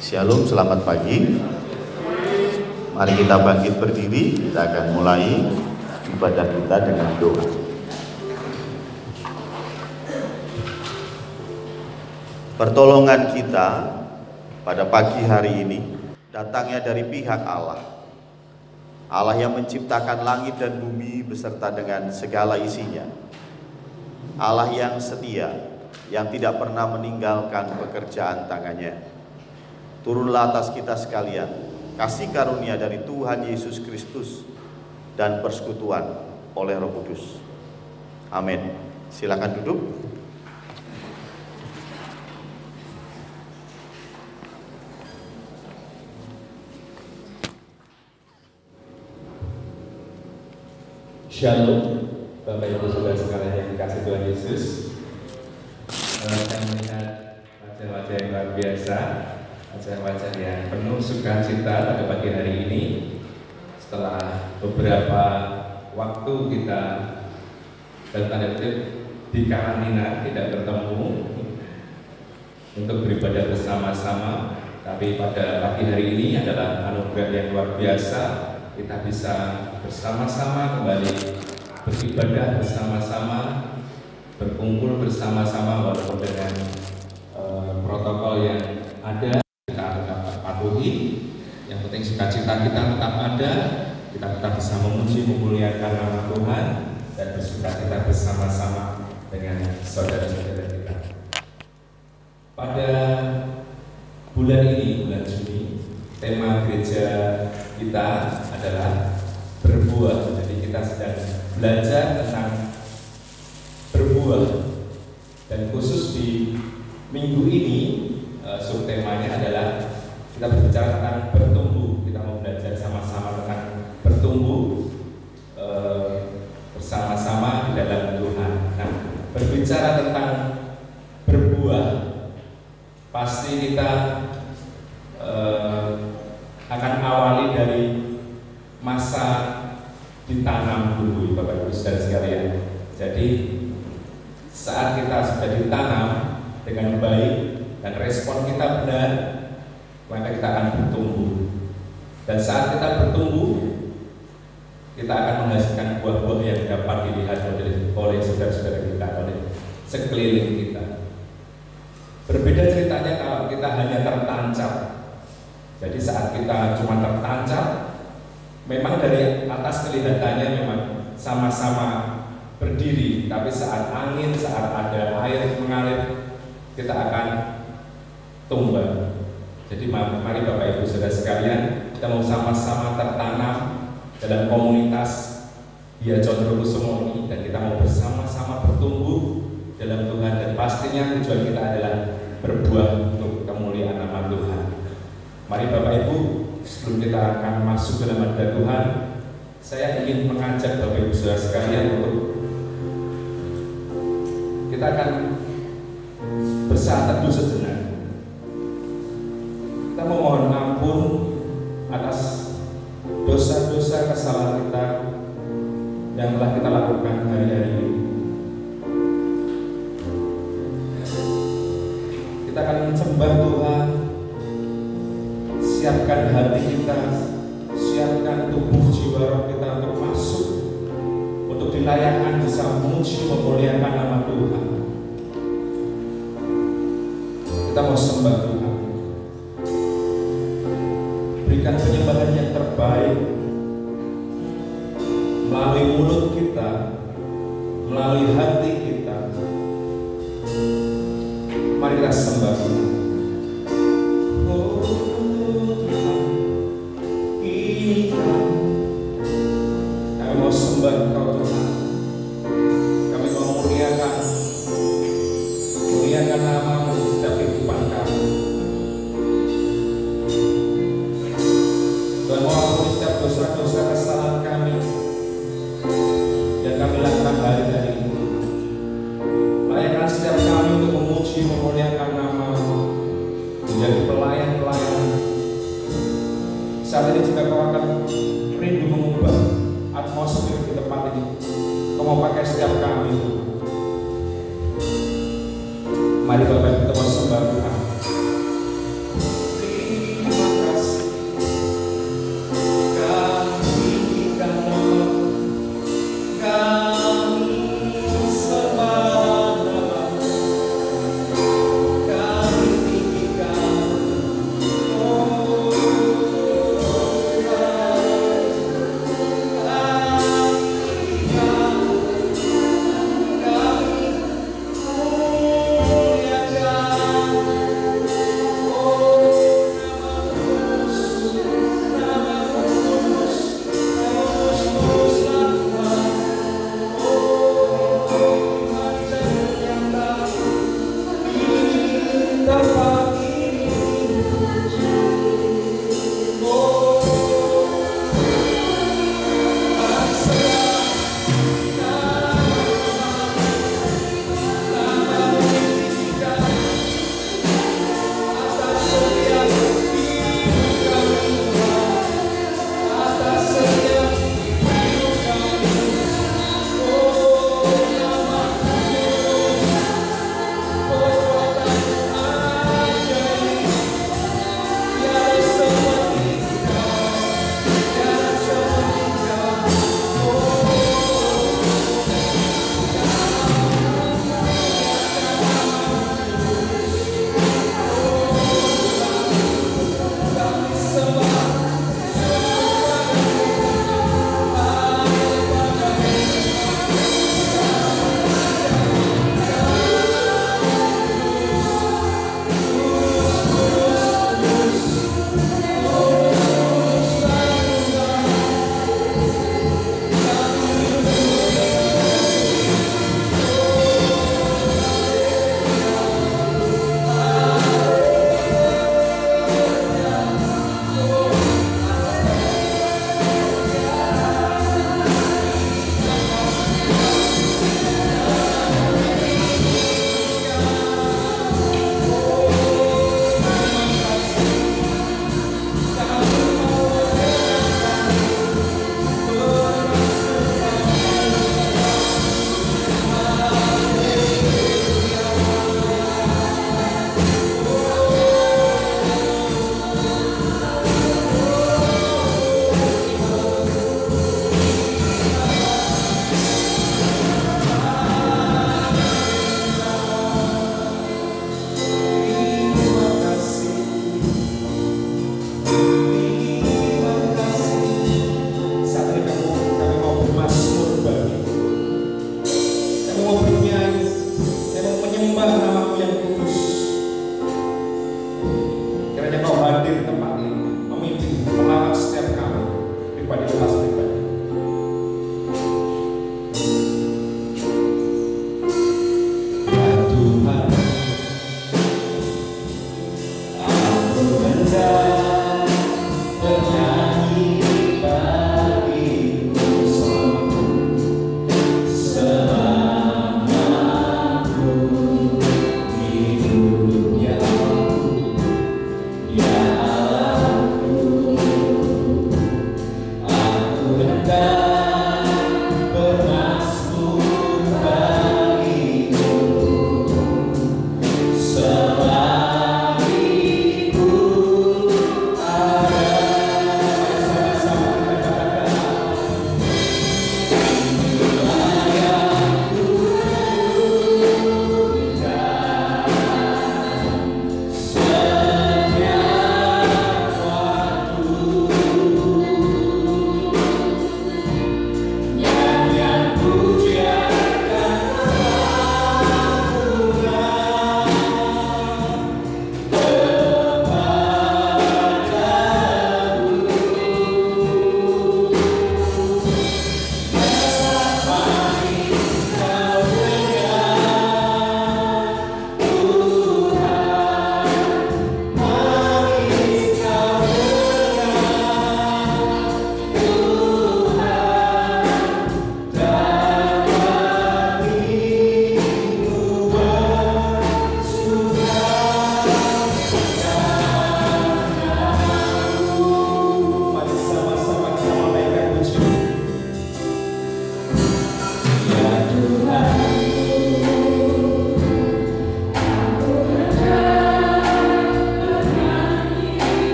Shalom, selamat pagi. Mari kita bangkit berdiri. Kita akan mulai ibadah kita dengan doa. Pertolongan kita pada pagi hari ini datangnya dari pihak Allah. Allah yang menciptakan langit dan bumi beserta dengan segala isinya. Allah yang setia, yang tidak pernah meninggalkan pekerjaan tangannya. Turunlah atas kita sekalian kasih karunia dari Tuhan Yesus Kristus dan persekutuan oleh Roh Kudus. Amin. Silakan duduk. Shalom, Bapak Ibu Saudara sekalian yang dikasihi Tuhan Yesus. Saya melihat wajah-wajah yang luar biasa, wajah-wajah yang penuh sukacita pada pagi hari ini. Setelah beberapa waktu kita dalam tanda kutip di karantina, tidak bertemu untuk beribadah bersama-sama, tapi pada pagi hari ini adalah anugerah yang luar biasa. Kita bisa bersama-sama kembali beribadah bersama-sama, berkumpul bersama-sama walaupun dengan protokol yang ada kita tetap patuhi. Yang penting sukacita kita tetap ada, kita tetap bisa memuji memuliakan nama Tuhan dan bersukacita bersama-sama dengan saudara-saudara kita. Pada bulan ini, bulan Juni, tema gereja kita adalah berbuah. Jadi kita sedang belajar tentang berbuah, dan khusus di minggu ini subtemanya adalah kita berbicara tentang bertumbuh. Kita mau belajar sama-sama tentang bertumbuh bersama-sama di dalam Tuhan. Nah, berbicara tentang berbuah, pasti kita akan awali dari masa ditanam dulu, Bapak Ibu Saudara sekalian. Jadi saat kita sudah ditanam dengan baik dan respon kita benar, maka kita akan bertumbuh. Dan saat kita bertumbuh, kita akan menghasilkan buah-buah yang dapat dilihat oleh saudara-saudara kita, oleh sekeliling kita. Berbeda ceritanya kalau kita hanya tertancap. Jadi saat kita cuma tertancap, memang dari atas kelihatannya memang sama-sama berdiri, tapi saat angin, saat ada air mengalir, kita akan tumbang. Jadi mari Bapak Ibu Saudara sekalian, kita mau sama-sama tertanam dalam komunitas Via Condrokusumo ini, dan kita mau bersama-sama bertumbuh dalam Tuhan, dan pastinya tujuan kita adalah berbuah untuk kemuliaan nama Tuhan. Mari Bapak Ibu, sebelum kita akan masuk dalam hadirat Tuhan, saya ingin mengajak Bapak Ibu Saudara sekalian untuk kita akan bersaat teduh sejenak. Kita memohon ampun atas dosa-dosa kesalahan kita yang telah kita lakukan hari-hari ini. Kita akan menyembah Tuhan. Siapkan hati kita, siapkan tubuh jiwa roh kita untuk masuk, untuk dilayakkan bisa memuji memuliakan nama Tuhan. Kita mau sembah Tuhan. Berikan penyembahan yang terbaik melalui mulut kita, melalui hati kita. Mari kita sembah Tuhan. Kami mau sembah Engkau Tuhan. Kami mau muliakan nama-Mu di setiap kehidupan kami. Tuhan mau ampuni setiap dosa-dosa kesalahan kami yang kami lakukan hari-hari ini. Layakkan setiap kami untuk memuji memuliakan nama-Mu, menjadi pelayan-pelayan. Saat ini jika Kau akan rindu mengubah atmosfer di tempat ini, Kau mau pakai setiap kami. Mari Bapak kita mau sembah Tuhan.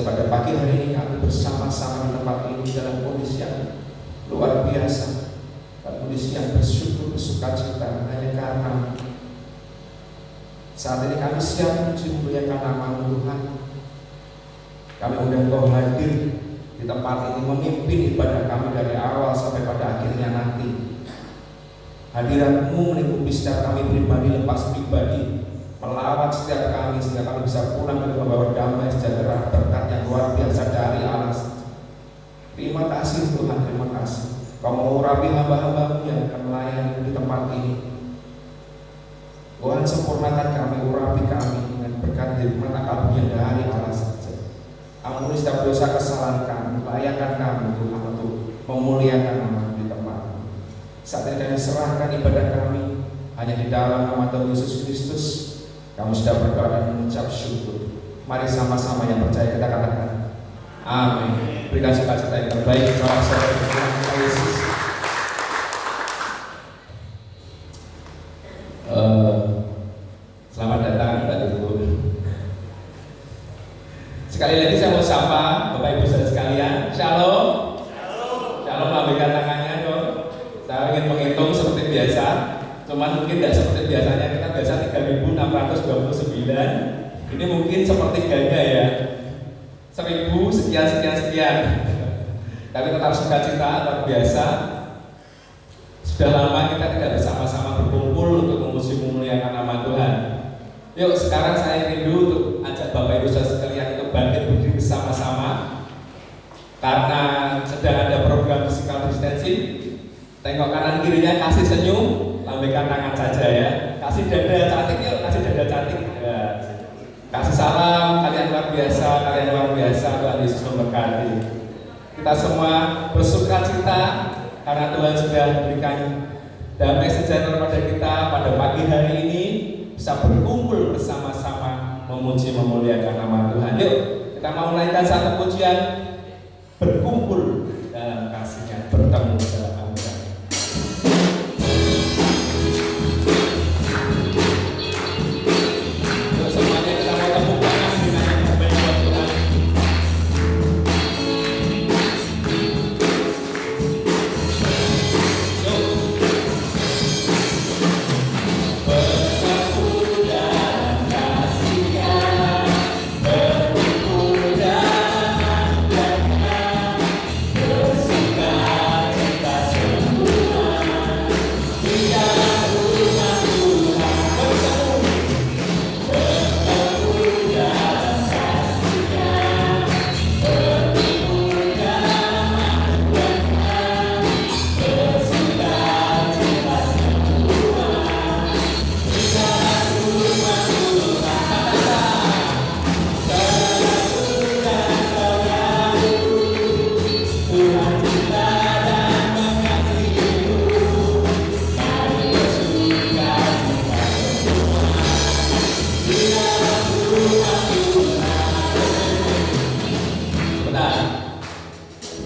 pada pagi hari ini kami bersama-sama di tempat ini dalam kondisi yang luar biasa, dalam kondisi yang bersyukur, bersukacita hanya karena saat ini kami siap memuliakan nama Tuhan. Kami undang Engkau hadir di tempat ini, memimpin ibadah kami dari awal sampai pada akhirnya nanti. Hadirat-Mu melingkupi setiap kami pribadi, lepas pribadi, melawat setiap kami sehingga kami bisa pulang dan membawa damai sejahtera, berkat yang luar biasa dari Allah. Terima kasih Tuhan, terima kasih. Kau mengurapi hamba-hamba-Mu yang akan melayani di tempat ini. Tuhan, sempurnakan kami, urapi kami dengan berkat hikmat akal yang dari Allah saja. Ampuni setiap dosa kesalahan kami, layakan kami Tuhan untuk memuliakan nama di tempat ini. Saat ini kami serahkan ibadah kami hanya di dalam nama Tuhan Yesus Kristus. Kami sudah berdoa dan mengucap syukur. Mari sama-sama yang percaya kita katakan amin. Berikan sukacita yang terbaik kepada saudara Tuhan Yesus. Selamat datang Bapak Ibu. Sekali lagi saya mau sapa Bapak Ibu saudara sekalian. Shalom. Shalom, lambaikan tangannya dong. Saya ingin menghitung seperti biasa. Cuman mungkin tidak seperti biasanya, kita biasa 3.629. Ini mungkin sepertiganya ya, 1.000 sekian. Tapi tetap sukacita luar biasa. Sudah lama kita tidak bersama-sama berkumpul untuk memuliakan nama Tuhan. Yuk sekarang saya rindu untuk ajak Bapak Ibu saudara sekalian untuk bangkit berdiri bersama-sama. Karena sedang ada program physical distancing. Tengok kanan kirinya, kasih senyum, lambaikan tangan saja ya. Kasih dada cantik yuk, kasih dada cantik ya. Kasih salam, kalian luar biasa, Tuhan Yesus memberkati. Kita semua bersukacita karena Tuhan sudah berikan damai sejahtera pada kita pada pagi hari ini, bisa berkumpul bersama-sama memuji memuliakan nama Tuhan. Yuk, kita mau menaikkan satu pujian, berkumpul dalam kasih-Nya, bertemu dalam anugerah. Yuk semuanya kita mau tepuk tangan dengan yang terbaik buat Tuhan.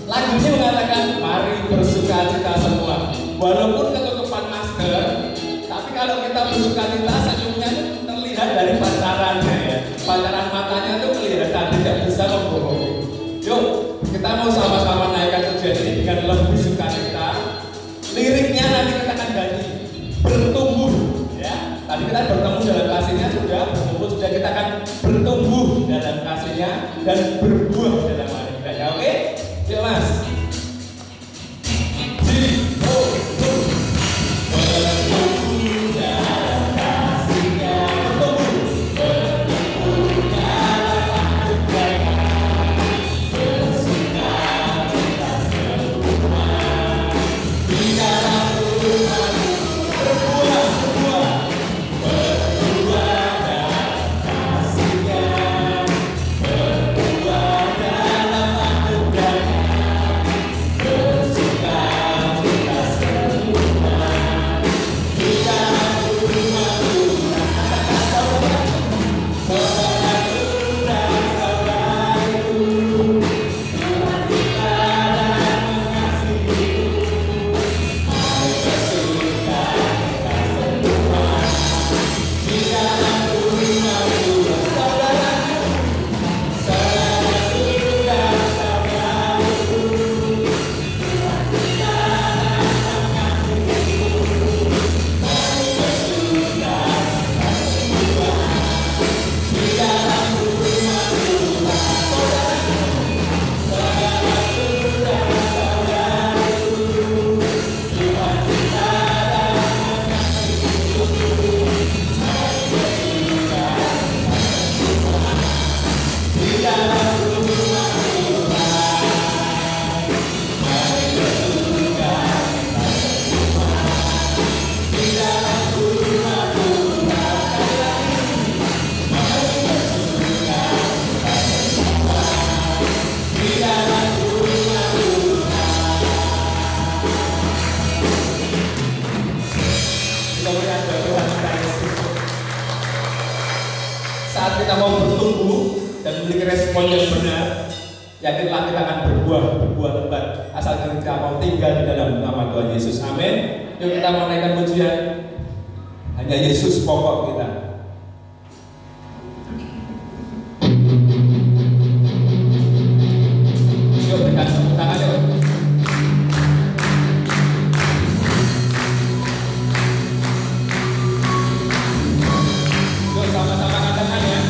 Lagunya mengatakan mari bersukacita semua. Walaupun ketutupan masker, tapi kalau kita bersukacita senyumnya itu terlihat dari pancarannya ya. Pancaran matanya itu kelihatan, tidak bisa membohongi. Yuk, kita mau sama-sama naikkan pujian ini dengan lebih sukacita. Liriknya nanti kita akan ganti bertumbuh ya. Tadi kita bertemu dalam kasihnya sudah, bertumbuh sudah, kita akan bertumbuh dalam kasihnya dan berbuah dalam anugerahnya. Oke? Yuk Mas. Berbuah saat kita mau bertumbuh dan memiliki respon yang benar, yakinlah kita akan berbuah lebat asal kita mau tinggal di dalam nama Tuhan Yesus. Amin. Yuk kita mau naikkan pujian. Hanya Yesus pokok kita. Yuk berikan tepuk tangan yuk. Yuk sama-sama katakan ya.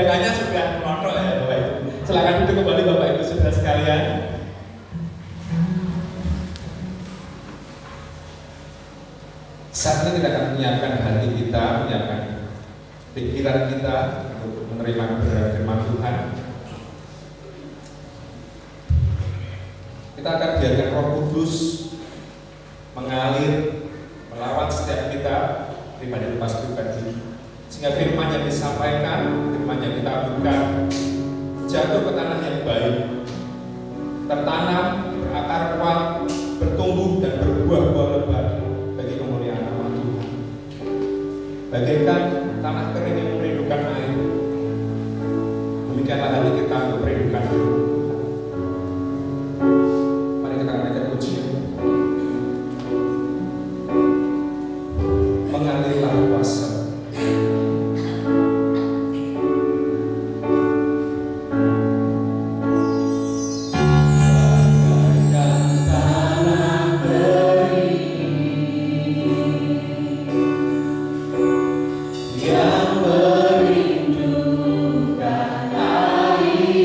PPK-nya sudah menonton ya Bapak Ibu. Silakan duduk kembali Bapak Ibu saudara sekalian. Saat ini kita akan menyiapkan hati kita, menyiapkan pikiran kita untuk menerima kebenaran firman Tuhan. Kita akan biarkan Roh Kudus mengalir, melawat setiap kita pribadi lepas pribadi, sehingga firman yang disampaikan, firman yang kita aburkan jatuh ke tanah yang baik, tertanam, berakar kuat, bertumbuh dan berbuah-buah lebat bagi kemuliaan nama Tuhan. Bagaikan tanah kering yang merindukan air, demikianlah hati kita untuk merindukan firman. Mari kita naikkan pujian. Mengalirlah kuasa. Yang merindukan air.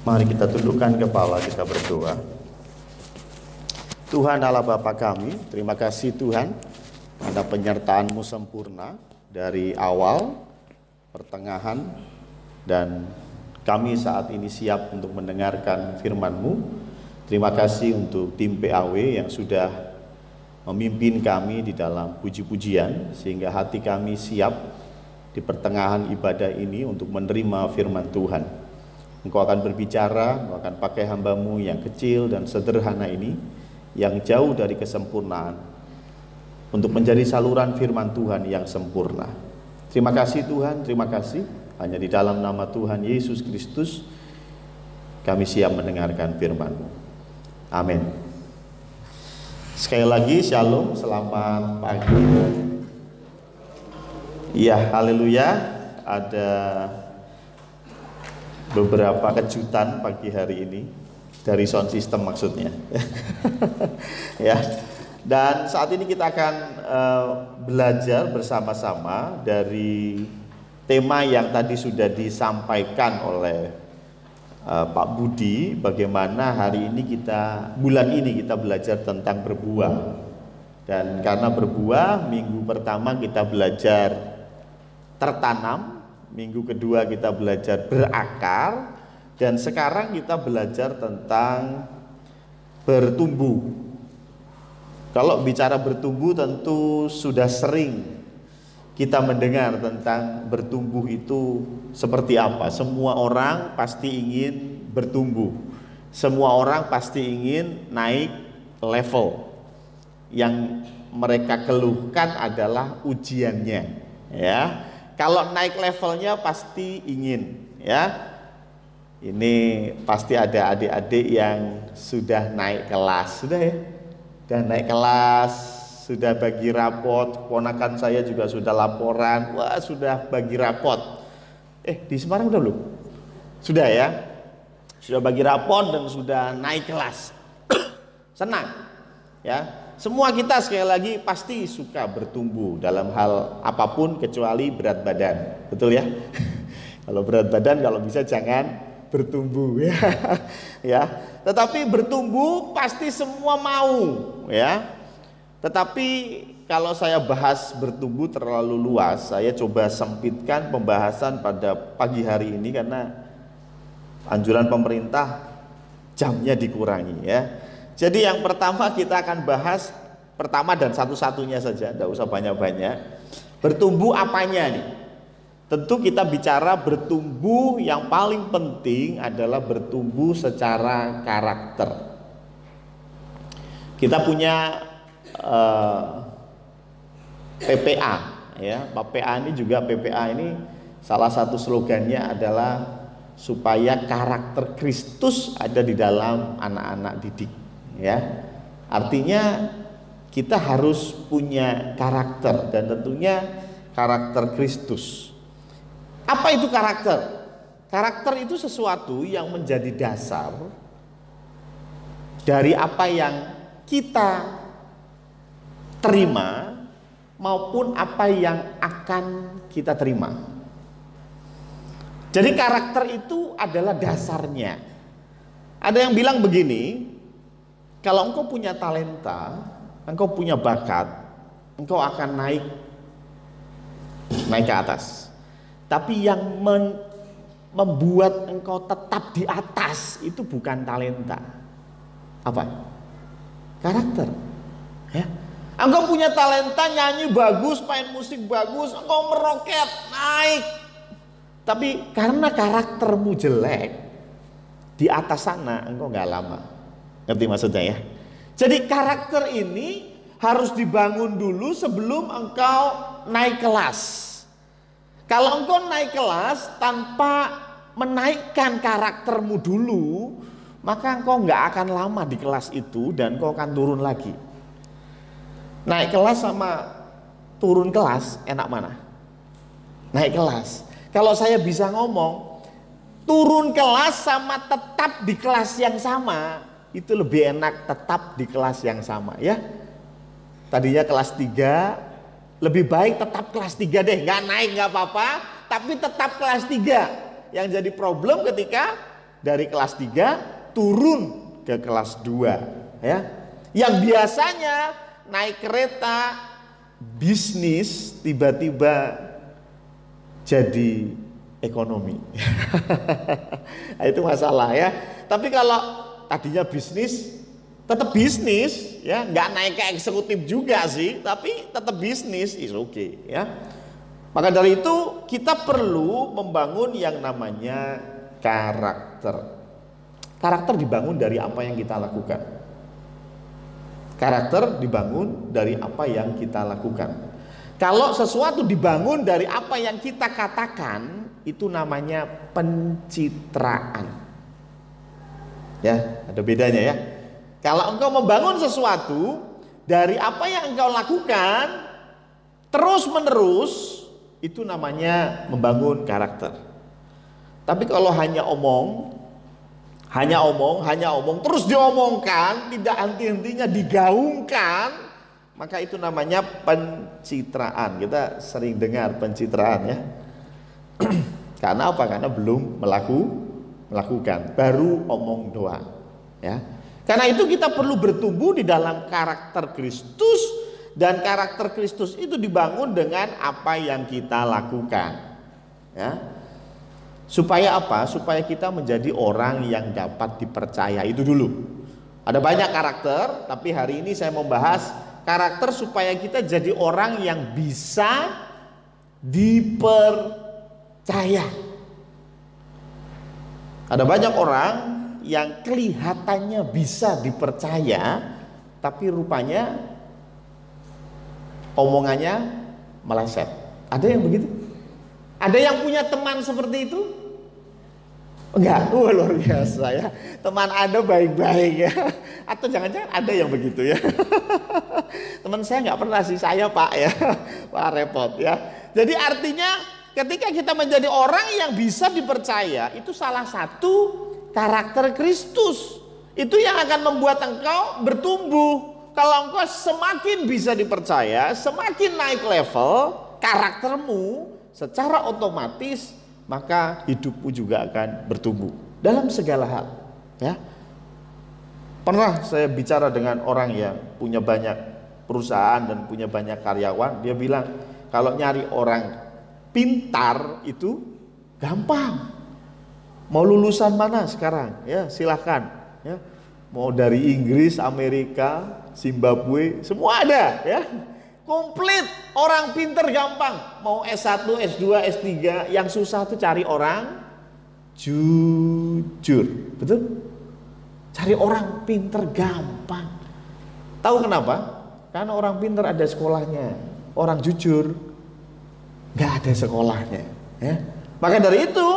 Mari kita tundukkan kepala, kita berdoa. Tuhan Allah Bapa kami, terima kasih Tuhan, ada penyertaan-Mu sempurna dari awal, pertengahan, dan kami saat ini siap untuk mendengarkan firman-Mu. Terima kasih untuk tim PAW yang sudah memimpin kami di dalam puji-pujian, sehingga hati kami siap di pertengahan ibadah ini untuk menerima firman Tuhan. Engkau akan berbicara, Engkau akan pakai hamba-Mu yang kecil dan sederhana ini, yang jauh dari kesempurnaan, untuk menjadi saluran firman Tuhan yang sempurna. Terima kasih Tuhan, terima kasih. Hanya di dalam nama Tuhan Yesus Kristus kami siap mendengarkan firman-Mu. Amin. Sekali lagi shalom, selamat pagi. Ya, haleluya. Ada beberapa kejutan pagi hari ini dari sound system maksudnya. Ya. Dan saat ini kita akan belajar bersama-sama dari tema yang tadi sudah disampaikan oleh Pak Budi, bagaimana hari ini bulan ini kita belajar tentang berbuah. Dan karena berbuah, minggu pertama kita belajar tertanam, minggu kedua kita belajar berakar, dan sekarang kita belajar tentang bertumbuh. Kalau bicara bertumbuh tentu sudah sering kita mendengar tentang bertumbuh itu seperti apa. Semua orang pasti ingin bertumbuh. Semua orang pasti ingin naik level. Yang mereka keluhkan adalah ujiannya, ya. Kalau naik levelnya pasti ingin, ya. Ini pasti ada adik-adik yang sudah naik kelas, sudah ya. Sudah naik kelas, sudah bagi rapot. Ponakan saya juga sudah laporan, wah sudah bagi rapot. Di Semarang udah belum? Sudah ya. Sudah bagi rapot dan sudah naik kelas. Senang, ya. Semua kita sekali lagi pasti suka bertumbuh dalam hal apapun kecuali berat badan, betul ya? Kalau berat badan kalau bisa jangan bertumbuh, ya. Ya. Tetapi bertumbuh pasti semua mau, ya. Tetapi kalau saya bahas bertumbuh terlalu luas, saya coba sempitkan pembahasan pada pagi hari ini karena anjuran pemerintah jamnya dikurangi, ya. Jadi yang pertama kita akan bahas, pertama dan satu-satunya saja, tidak usah banyak-banyak. Bertumbuh apanya nih? Tentu kita bicara bertumbuh, yang paling penting adalah bertumbuh secara karakter. Kita punya PPA, ya. PPA ini juga, PPA ini salah satu slogannya adalah supaya karakter Kristus ada di dalam anak-anak didik, ya. Artinya kita harus punya karakter, dan tentunya karakter Kristus. Apa itu karakter? Karakter itu sesuatu yang menjadi dasar dari apa yang kita terima maupun apa yang akan kita terima. Jadi karakter itu adalah dasarnya. Ada yang bilang begini, kalau engkau punya talenta, engkau punya bakat, engkau akan naik ke atas. Tapi yang membuat engkau tetap di atas itu bukan talenta. Apa? Karakter. Ya. Engkau punya talenta, nyanyi bagus, main musik bagus, engkau meroket, naik. Tapi karena karaktermu jelek, di atas sana engkau nggak lama. Ngerti maksudnya ya? Jadi karakter ini harus dibangun dulu sebelum engkau naik kelas. Kalau engkau naik kelas tanpa menaikkan karaktermu dulu, maka engkau nggak akan lama di kelas itu dan engkau akan turun lagi. Naik kelas sama turun kelas enak mana? Naik kelas. Kalau saya bisa ngomong, turun kelas sama tetap di kelas yang sama, itu lebih enak tetap di kelas yang sama, ya. Tadinya kelas 3, lebih baik tetap kelas 3 deh, nggak naik nggak apa-apa, tapi tetap kelas 3. Yang jadi problem ketika dari kelas 3 turun ke kelas 2 ya. Yang biasanya naik kereta bisnis tiba-tiba jadi ekonomi. Nah, itu masalah ya. Tapi kalau tadinya bisnis tetap bisnis ya, nggak naik ke eksekutif juga sih, tapi tetap bisnis, is okay ya. Maka dari itu kita perlu membangun yang namanya karakter. Karakter dibangun dari apa yang kita lakukan. Karakter dibangun dari apa yang kita lakukan. Kalau sesuatu dibangun dari apa yang kita katakan, itu namanya pencitraan. Ya, ada bedanya ya. Kalau engkau membangun sesuatu dari apa yang engkau lakukan terus menerus, itu namanya membangun karakter. Tapi kalau hanya omong, terus diomongkan, tidak henti-hentinya digaungkan, maka itu namanya pencitraan. Kita sering dengar pencitraan ya. Karena apa? Karena belum melakukan, baru omong doang ya. Karena itu kita perlu bertumbuh di dalam karakter Kristus, dan karakter Kristus itu dibangun dengan apa yang kita lakukan ya. Supaya apa? Supaya kita menjadi orang yang dapat dipercaya. Itu dulu. Ada banyak karakter, tapi hari ini saya mau bahas karakter supaya kita jadi orang yang bisa dipercaya. Ada banyak orang yang kelihatannya bisa dipercaya, tapi rupanya omongannya meleset. Ada yang begitu? Ada yang punya teman seperti itu? Enggak, luar biasa ya. Teman Anda baik-baik ya. Atau jangan-jangan ada yang begitu ya. Teman saya nggak pernah sih, saya Pak ya. Wah repot ya. Jadi artinya ketika kita menjadi orang yang bisa dipercaya, itu salah satu karakter Kristus. Itu yang akan membuat engkau bertumbuh. Kalau engkau semakin bisa dipercaya, semakin naik level karaktermu, secara otomatis maka hidupmu juga akan bertumbuh dalam segala hal ya. Pernah saya bicara dengan orang yang punya banyak perusahaan dan punya banyak karyawan. Dia bilang kalau nyari orang pintar itu gampang. Mau lulusan mana sekarang ya, silahkan ya. Mau dari Inggris, Amerika, Zimbabwe, semua ada ya. Komplit, orang pinter gampang. Mau S1, S2, S3, yang susah tuh cari orang jujur. Betul? Cari orang pinter gampang. Tahu kenapa? Karena orang pinter ada sekolahnya. Orang jujur gak ada sekolahnya ya. Maka dari itu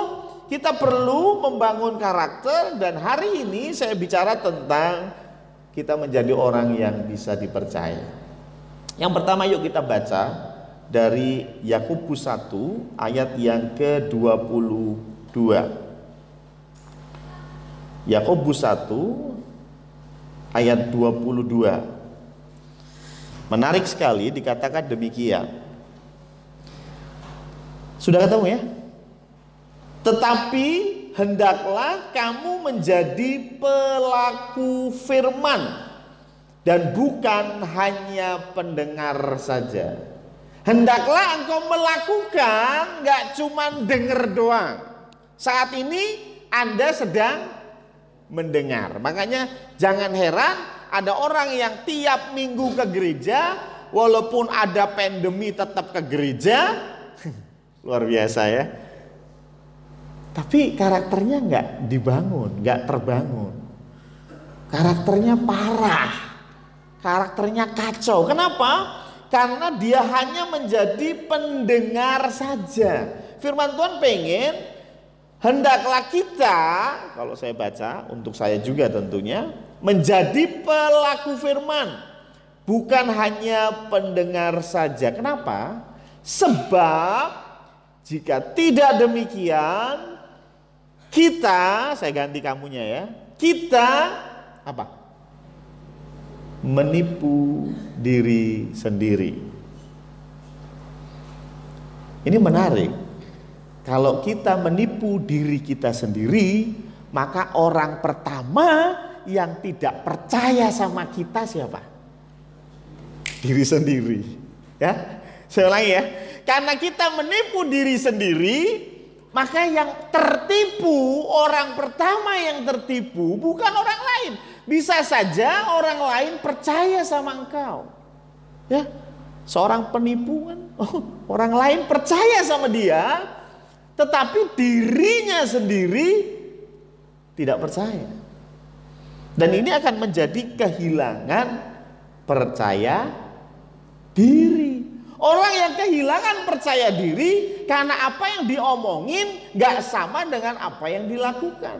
kita perlu membangun karakter, dan hari ini saya bicara tentang kita menjadi orang yang bisa dipercaya. Yang pertama yuk kita baca dari Yakobus 1 ayat yang ke-22. Yakobus 1 ayat 22. Menarik sekali, dikatakan demikian. Sudah ketemu ya? Tetapi hendaklah kamu menjadi pelaku firman, dan bukan hanya pendengar saja. Hendaklah engkau melakukan, gak cuma dengar doang. Saat ini Anda sedang mendengar. Makanya jangan heran ada orang yang tiap minggu ke gereja, walaupun ada pandemi tetap ke gereja. Luar biasa ya. Tapi karakternya gak dibangun, gak terbangun. Karakternya parah. Karakternya kacau. Kenapa? Karena dia hanya menjadi pendengar saja. Firman Tuhan pengen hendaklah kita, kalau saya baca untuk saya juga tentunya, menjadi pelaku firman, bukan hanya pendengar saja. Kenapa? Sebab jika tidak demikian, kita, saya ganti kamunya ya, kita apa? Menipu diri sendiri. Ini menarik. Kalau kita menipu diri kita sendiri, maka orang pertama yang tidak percaya sama kita siapa? Diri sendiri. Ya, saya ulangi ya. Karena kita menipu diri sendiri, maka yang tertipu, orang pertama yang tertipu bukan orang lain. Bisa saja orang lain percaya sama engkau. Ya, seorang penipu kan, orang lain percaya sama dia, tetapi dirinya sendiri tidak percaya. Dan ini akan menjadi kehilangan percaya diri. Orang yang kehilangan percaya diri karena apa yang diomongin gak sama dengan apa yang dilakukan.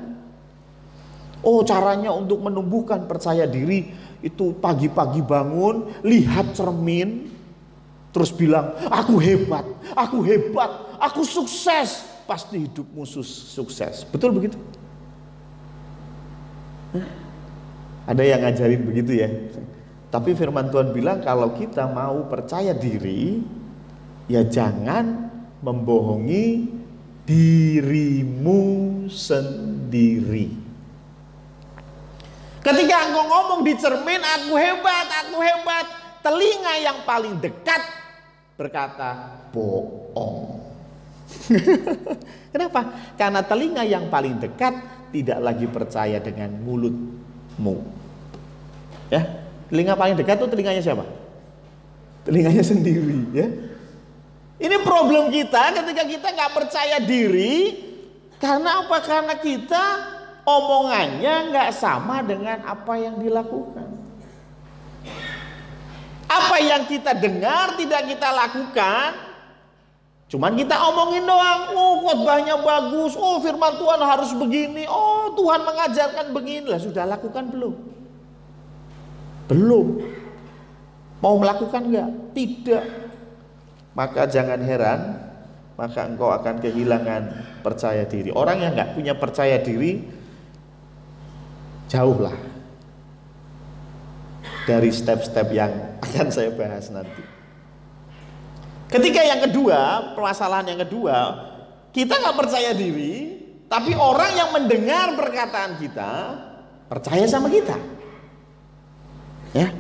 Oh, caranya untuk menumbuhkan percaya diri itu pagi-pagi bangun, lihat cermin, terus bilang, aku hebat, aku sukses. Pasti hidupmu sukses. Betul begitu? Ada yang ngajarin begitu ya. Tapi firman Tuhan bilang kalau kita mau percaya diri, ya jangan membohongi dirimu sendiri. Ketika engkau ngomong di cermin, aku hebat, telinga yang paling dekat berkata bohong. Kenapa? Karena telinga yang paling dekat tidak lagi percaya dengan mulutmu. Ya, telinga paling dekat itu telinganya siapa? Telinganya sendiri, ya. Ini problem kita ketika kita nggak percaya diri. Karena apa? Karena kita omongannya nggak sama dengan apa yang dilakukan. Apa yang kita dengar tidak kita lakukan. Cuman kita omongin doang, oh khotbahnya bagus, oh firman Tuhan harus begini, oh Tuhan mengajarkan begini. Lah sudah lakukan belum? Belum. Mau melakukan enggak? Tidak. Maka jangan heran, maka engkau akan kehilangan percaya diri. Orang yang enggak punya percaya diri, jauhlah dari step-step yang akan saya bahas nanti. Ketika yang kedua, permasalahan yang kedua, kita nggak percaya diri, tapi orang yang mendengar perkataan kita percaya sama kita. Ya,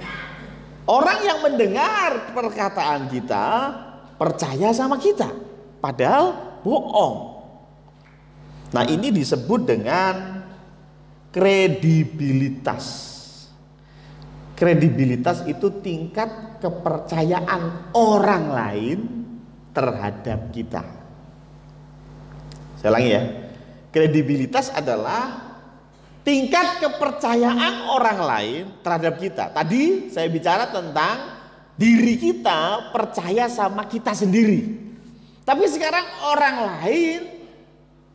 orang yang mendengar perkataan kita percaya sama kita, padahal bohong. Nah, ini disebut dengan kredibilitas. Kredibilitas itu tingkat kepercayaan orang lain terhadap kita. Saya ulangi ya. Kredibilitas adalah tingkat kepercayaan orang lain terhadap kita. Tadi saya bicara tentang diri kita percaya sama kita sendiri. Tapi sekarang orang lain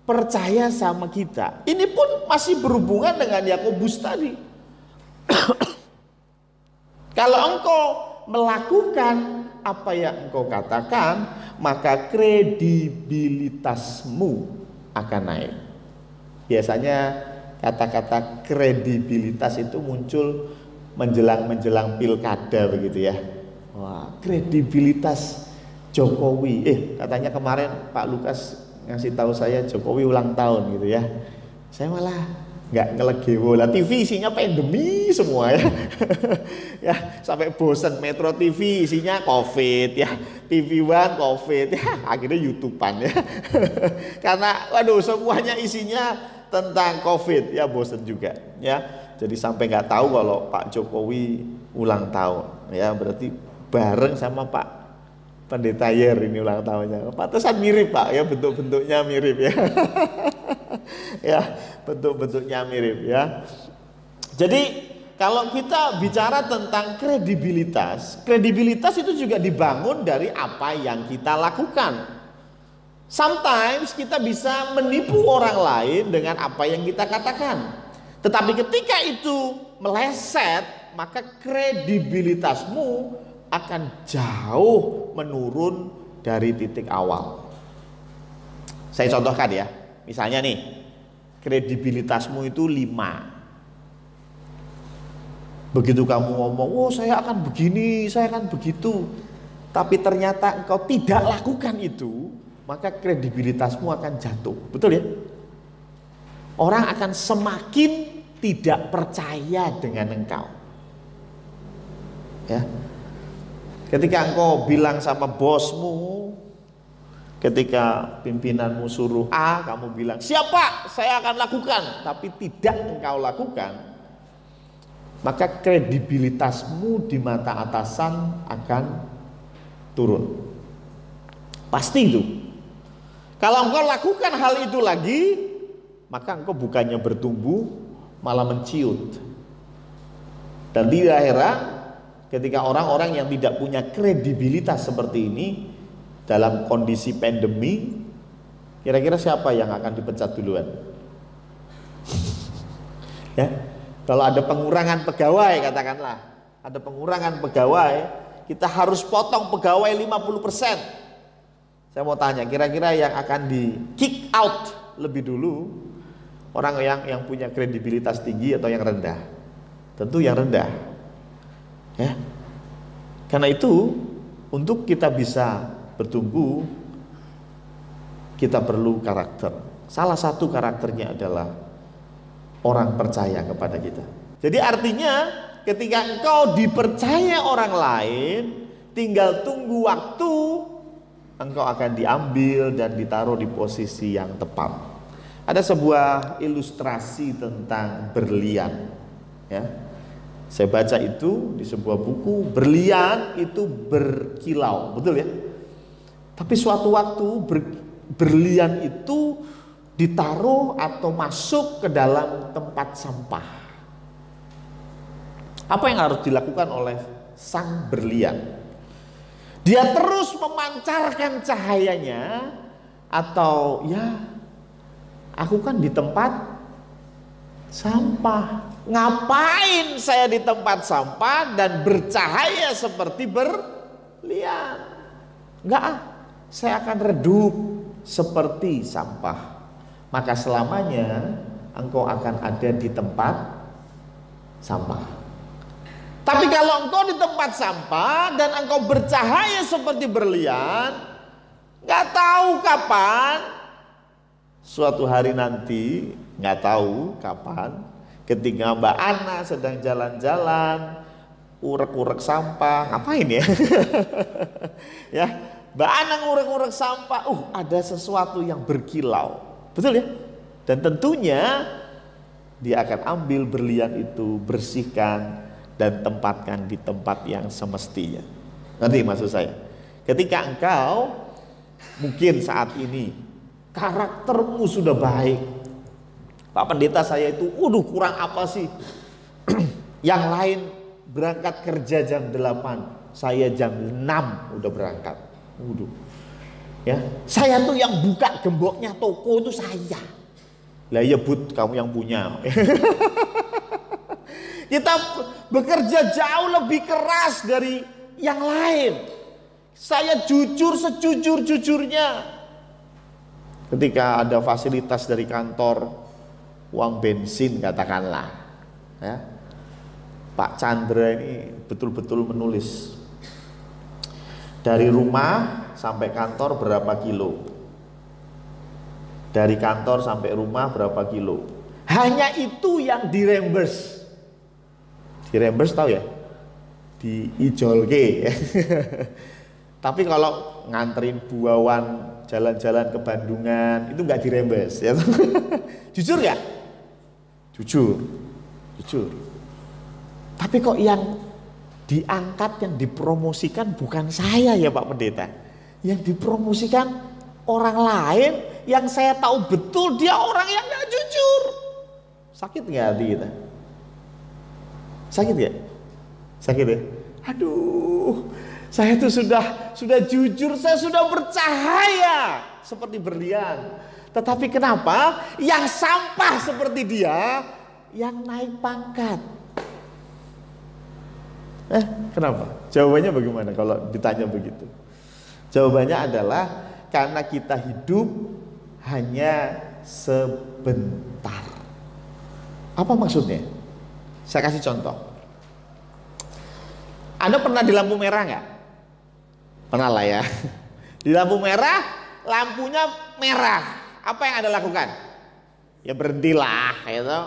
percaya sama kita. Ini pun masih berhubungan dengan Yakobus tadi. Kalau engkau melakukan apa yang engkau katakan, maka kredibilitasmu akan naik. Biasanya kata-kata kredibilitas itu muncul menjelang pilkada begitu ya. Wah, kredibilitas Jokowi. Katanya kemarin Pak Lukas ngasih tahu saya Jokowi ulang tahun gitu ya. Saya malah nggak ngelegewo lah, TV isinya pandemi semua ya. Ya sampai bosan, Metro TV isinya COVID ya, TV One COVID ya, akhirnya YouTubean ya. Karena waduh semuanya isinya tentang COVID ya, bosan juga ya. Jadi sampai nggak tahu kalau Pak Jokowi ulang tahun ya, berarti bareng sama Pak Pendeta Yer ini ulang tahunnya. Pantesan mirip Pak ya, bentuk-bentuknya mirip ya. Ya, bentuk-bentuknya mirip ya. Jadi kalau kita bicara tentang kredibilitas, kredibilitas itu juga dibangun dari apa yang kita lakukan. Sometimes kita bisa menipu orang lain dengan apa yang kita katakan. Tetapi ketika itu meleset, maka kredibilitasmu akan jauh menurun dari titik awal. Saya contohkan ya. Misalnya nih, kredibilitasmu itu 5. Begitu kamu ngomong, oh saya akan begini, saya akan begitu, tapi ternyata engkau tidak lakukan itu, maka kredibilitasmu akan jatuh. Betul ya? orang akan semakin tidak percaya dengan engkau. Ya. Ketika engkau bilang sama bosmu, ketika pimpinanmu suruh A, kamu bilang, "Siap Pak, saya akan lakukan," tapi tidak engkau lakukan, maka kredibilitasmu di mata atasan akan turun. Pasti itu. Kalau engkau lakukan hal itu lagi, maka engkau bukannya bertumbuh, malah menciut. Dan tidak heran ketika orang-orang yang tidak punya kredibilitas seperti ini dalam kondisi pandemi, kira-kira siapa yang akan dipecat duluan? Ya, kalau ada pengurangan pegawai, katakanlah ada pengurangan pegawai, kita harus potong pegawai 50%. Saya mau tanya, kira-kira yang akan di kick out lebih dulu orang yang punya kredibilitas tinggi atau yang rendah? Tentu yang rendah. Ya. Karena itu untuk kita bisa bertumbuh, kita perlu karakter. Salah satu karakternya adalah orang percaya kepada kita. Jadi artinya ketika engkau dipercaya orang lain, tinggal tunggu waktu, engkau akan diambil dan ditaruh di posisi yang tepat. Ada sebuah ilustrasi tentang berlian, ya. Saya baca itu di sebuah buku, berlian itu berkilau, betul ya? Tapi suatu waktu berlian itu ditaruh atau masuk ke dalam tempat sampah. Apa yang harus dilakukan oleh sang berlian? Dia terus memancarkan cahayanya, atau ya, aku kan di tempat sampah. Ngapain saya di tempat sampah dan bercahaya seperti berlian? Enggak, saya akan redup seperti sampah. Maka selamanya engkau akan ada di tempat sampah. Tapi kalau engkau di tempat sampah dan engkau bercahaya seperti berlian, nggak tahu kapan, suatu hari nanti, nggak tahu kapan, ketika Mbak Ana sedang jalan-jalan, urek-urek sampah, ngapain ya? Ya, Mbak Ana ngurek-ngurek sampah, ada sesuatu yang berkilau, betul ya? Dan tentunya dia akan ambil berlian itu, bersihkan dan tempatkan di tempat yang semestinya. Ngerti maksud saya? Ketika engkau mungkin saat ini karaktermu sudah baik, Pak Pendeta saya itu, kurang apa sih? Yang lain berangkat kerja jam 8, saya jam 6 udah berangkat. Ya, saya tuh yang buka gemboknya toko itu saya. Lah ya Bud, kamu yang punya. Kita bekerja jauh lebih keras dari yang lain. Saya jujur sejujur-jujurnya. Ketika ada fasilitas dari kantor, uang bensin katakanlah, ya, Pak Chandra ini betul-betul menulis dari rumah sampai kantor berapa kilo, dari kantor sampai rumah berapa kilo, hanya itu yang direimburse. Direimburse tahu ya, diijolke. Tapi kalau nganterin buawan jalan-jalan ke Bandungan itu nggak direimburse, ya. Jujur ya? Jujur. Tapi kok yang diangkat, yang dipromosikan bukan saya ya Pak Pendeta. Yang dipromosikan orang lain yang saya tahu betul dia orang yang gak jujur. Sakit nggak hati kita? Sakit ya? Sakit ya? Aduh, saya tuh sudah jujur, saya sudah bercahaya seperti berlian. Tetapi kenapa yang sampah seperti dia yang naik pangkat? Kenapa? Jawabannya bagaimana kalau ditanya begitu? Jawabannya adalah karena kita hidup hanya sebentar. Apa maksudnya? Saya kasih contoh. Anda pernah di lampu merah nggak? Pernah lah ya. Di lampu merah, lampunya merah. Apa yang Anda lakukan? ya berhentilah gitu.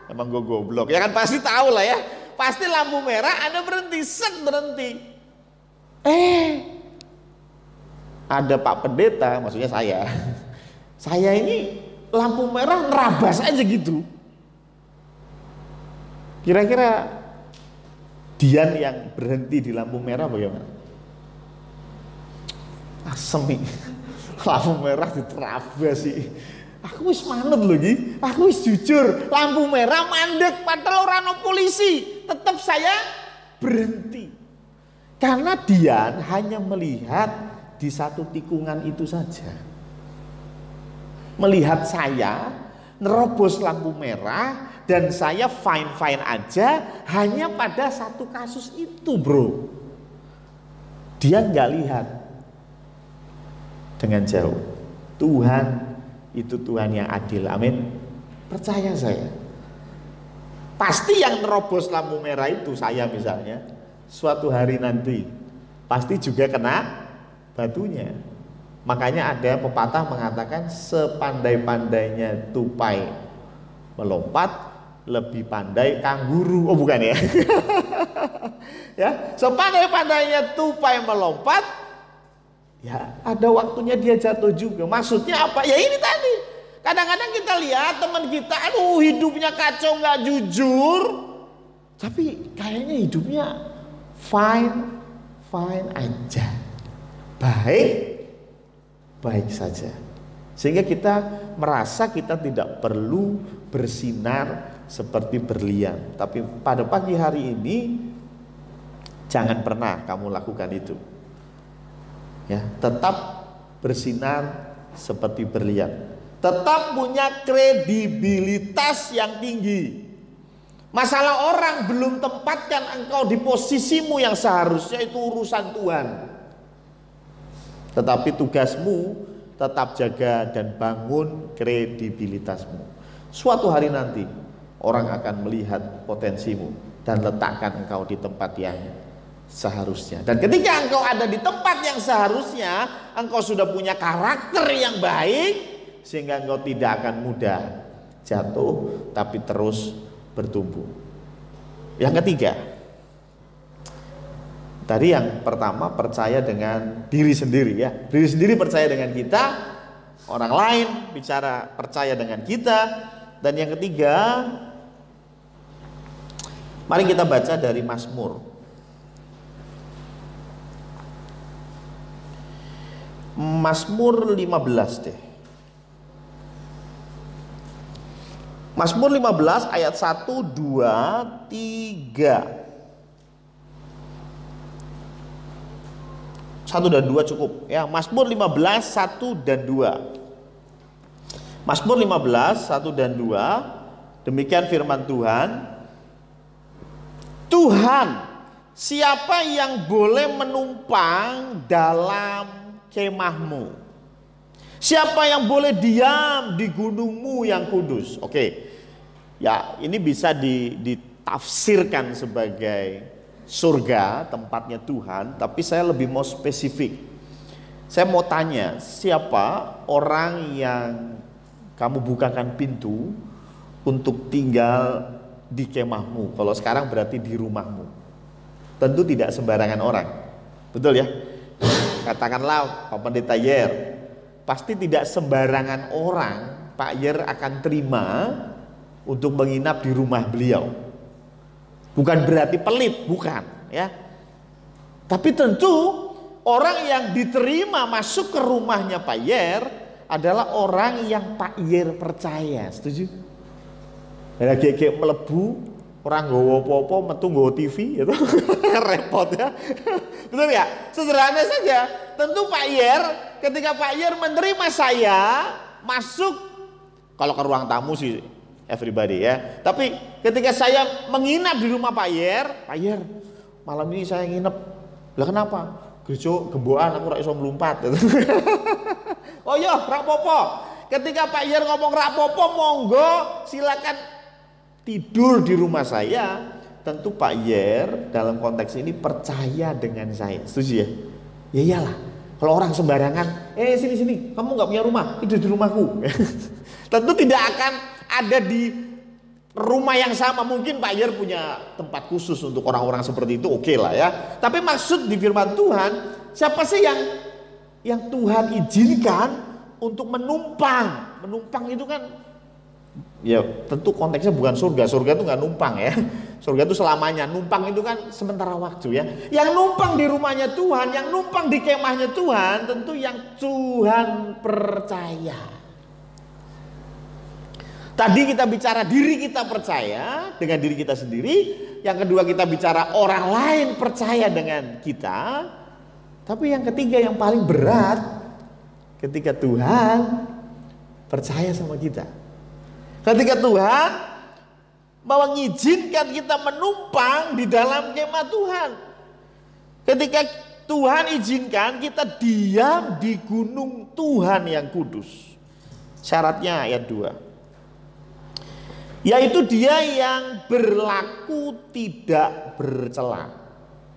Emang gue goblok. Ya kan pasti tahu lah ya. Pasti lampu merah Anda berhenti, set berhenti. Ada Pak Pendeta, maksudnya saya. Saya ini lampu merah nerabas aja gitu. Kira-kira Dian yang berhenti di lampu merah bagaimana? Asem nih. Lampu merah diterabas sih. Aku wis manut lho iki. Aku wis jujur, lampu merah mandek padahal ora ono polisi. Tetap saya berhenti. Karena Dian hanya melihat di satu tikungan itu saja. Melihat saya nerobos lampu merah dan saya fine-fine aja hanya pada satu kasus itu, bro. Dia nggak lihat dengan jauh. Tuhan itu Tuhan yang adil, amin. Percaya saya. Pasti yang nerobos lampu merah itu saya misalnya, suatu hari nanti pasti juga kena batunya. Makanya ada pepatah mengatakan sepandai-pandainya tupai melompat, lebih pandai kanguru. Oh bukan ya? Ya, sepandai-pandainya tupai melompat, ya ada waktunya dia jatuh juga. Maksudnya apa? Ya ini tadi. Kadang-kadang kita lihat teman kita, aduh hidupnya kacau, nggak jujur, tapi kayaknya hidupnya fine aja, baik saja. Sehingga kita merasa kita tidak perlu bersinar seperti berlian. Tapi pada pagi hari ini jangan pernah kamu lakukan itu. Ya, tetap bersinar seperti berlian. Tetap punya kredibilitas yang tinggi. Masalah orang belum tempatkan engkau di posisimu yang seharusnya, itu urusan Tuhan. Tetapi tugasmu tetap jaga dan bangun kredibilitasmu. Suatu hari nanti orang akan melihat potensimu dan letakkan engkau di tempat yang seharusnya. Dan ketika engkau ada di tempat yang seharusnya, engkau sudah punya karakter yang baik, sehingga engkau tidak akan mudah jatuh, tapi terus bertumbuh. Yang ketiga, tadi yang pertama percaya dengan diri sendiri ya. Diri sendiri percaya dengan kita, orang lain bicara percaya dengan kita. Dan yang ketiga, mari kita baca dari Mazmur. Mazmur 15 deh. Mazmur 15 ayat 1, 2, 3. 1 dan 2 cukup ya. Mazmur 15 1 dan 2. Mazmur 15 1 dan 2. Demikian firman Tuhan. Tuhan, siapa yang boleh menumpang dalam kemahmu? Siapa yang boleh diam di gunungmu yang kudus? Oke. Ya, ini bisa ditafsirkan sebagai surga, tempatnya Tuhan, tapi saya lebih mau spesifik. Saya mau tanya, siapa orang yang kamu bukakan pintu untuk tinggal di kemahmu? Kalau sekarang berarti di rumahmu. Tentu tidak sembarangan orang. Betul ya? Katakanlah Pak Pendeta Yer, pasti tidak sembarangan orang Pak Yer akan terima untuk menginap di rumah beliau. Bukan berarti pelit, bukan ya. Tapi tentu orang yang diterima masuk ke rumahnya Pak Yer adalah orang yang Pak Yer percaya. Setuju? Ada gege melebu, orang nggawa apa-apa metu nggawa TV gitu. Repot ya. Betul ya? Sederhana saja. Tentu Pak Yer, ketika Pak Yer menerima saya masuk, kalau ke ruang tamu sih everybody ya. Tapi ketika saya menginap di rumah Pak Yer, malam ini saya nginep. Lah kenapa? Gereja gembokan aku ora iso mlumpat. Oh iya, rapopo. Ketika Pak Yer ngomong rapopo, monggo silakan tidur di rumah saya. Tentu Pak Yer dalam konteks ini percaya dengan saya. Setuju ya? Ya iyalah. Kalau orang sembarangan, sini, kamu nggak punya rumah, tidur di rumahku. Tentu tidak akan ada di rumah yang sama. Mungkin Pak Yer punya tempat khusus untuk orang-orang seperti itu, oke lah ya. Tapi maksud di firman Tuhan, siapa sih yang Tuhan izinkan untuk menumpang? Menumpang itu kan, ya tentu konteksnya bukan surga. Surga itu nggak numpang ya. Surga itu selamanya. Numpang itu kan sementara waktu ya. Yang numpang di rumahnya Tuhan, yang numpang di kemahnya Tuhan, tentu yang Tuhan percaya. Tadi kita bicara diri kita percaya dengan diri kita sendiri. Yang kedua kita bicara orang lain percaya dengan kita. Tapi yang ketiga yang paling berat, ketika Tuhan percaya sama kita. Ketika Tuhan mengizinkan kita menumpang di dalam kemah Tuhan. Ketika Tuhan izinkan kita diam di gunung Tuhan yang kudus. Syaratnya ayat 2. Yaitu dia yang berlaku tidak bercela.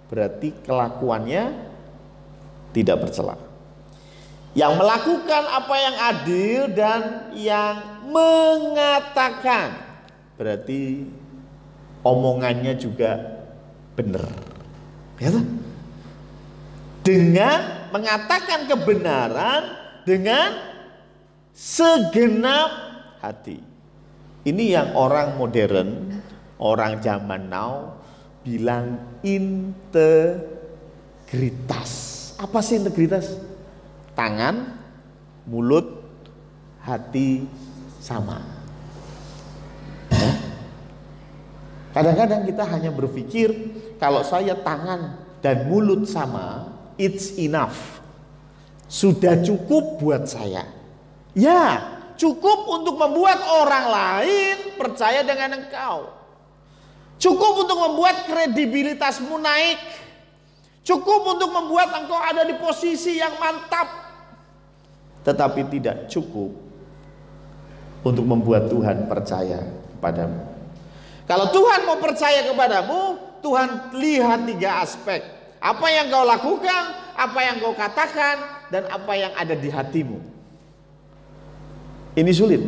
Berarti kelakuannya tidak bercela. Yang melakukan apa yang adil dan yang mengatakan, berarti omongannya juga benar. Ya, dengan mengatakan kebenaran dengan segenap hati. Ini yang orang modern, orang zaman now bilang integritas. Apa sih integritas? Tangan, mulut, hati sama. Kadang-kadang kita hanya berpikir kalau saya tangan dan mulut sama, it's enough. Sudah cukup buat saya. Ya, cukup untuk membuat orang lain percaya dengan engkau. Cukup untuk membuat kredibilitasmu naik. Cukup untuk membuat engkau ada di posisi yang mantap. Tetapi tidak cukup untuk membuat Tuhan percaya kepadamu. Kalau Tuhan mau percaya kepadamu, Tuhan lihat 3 aspek. Apa yang kau lakukan, apa yang kau katakan, dan apa yang ada di hatimu. Ini sulit.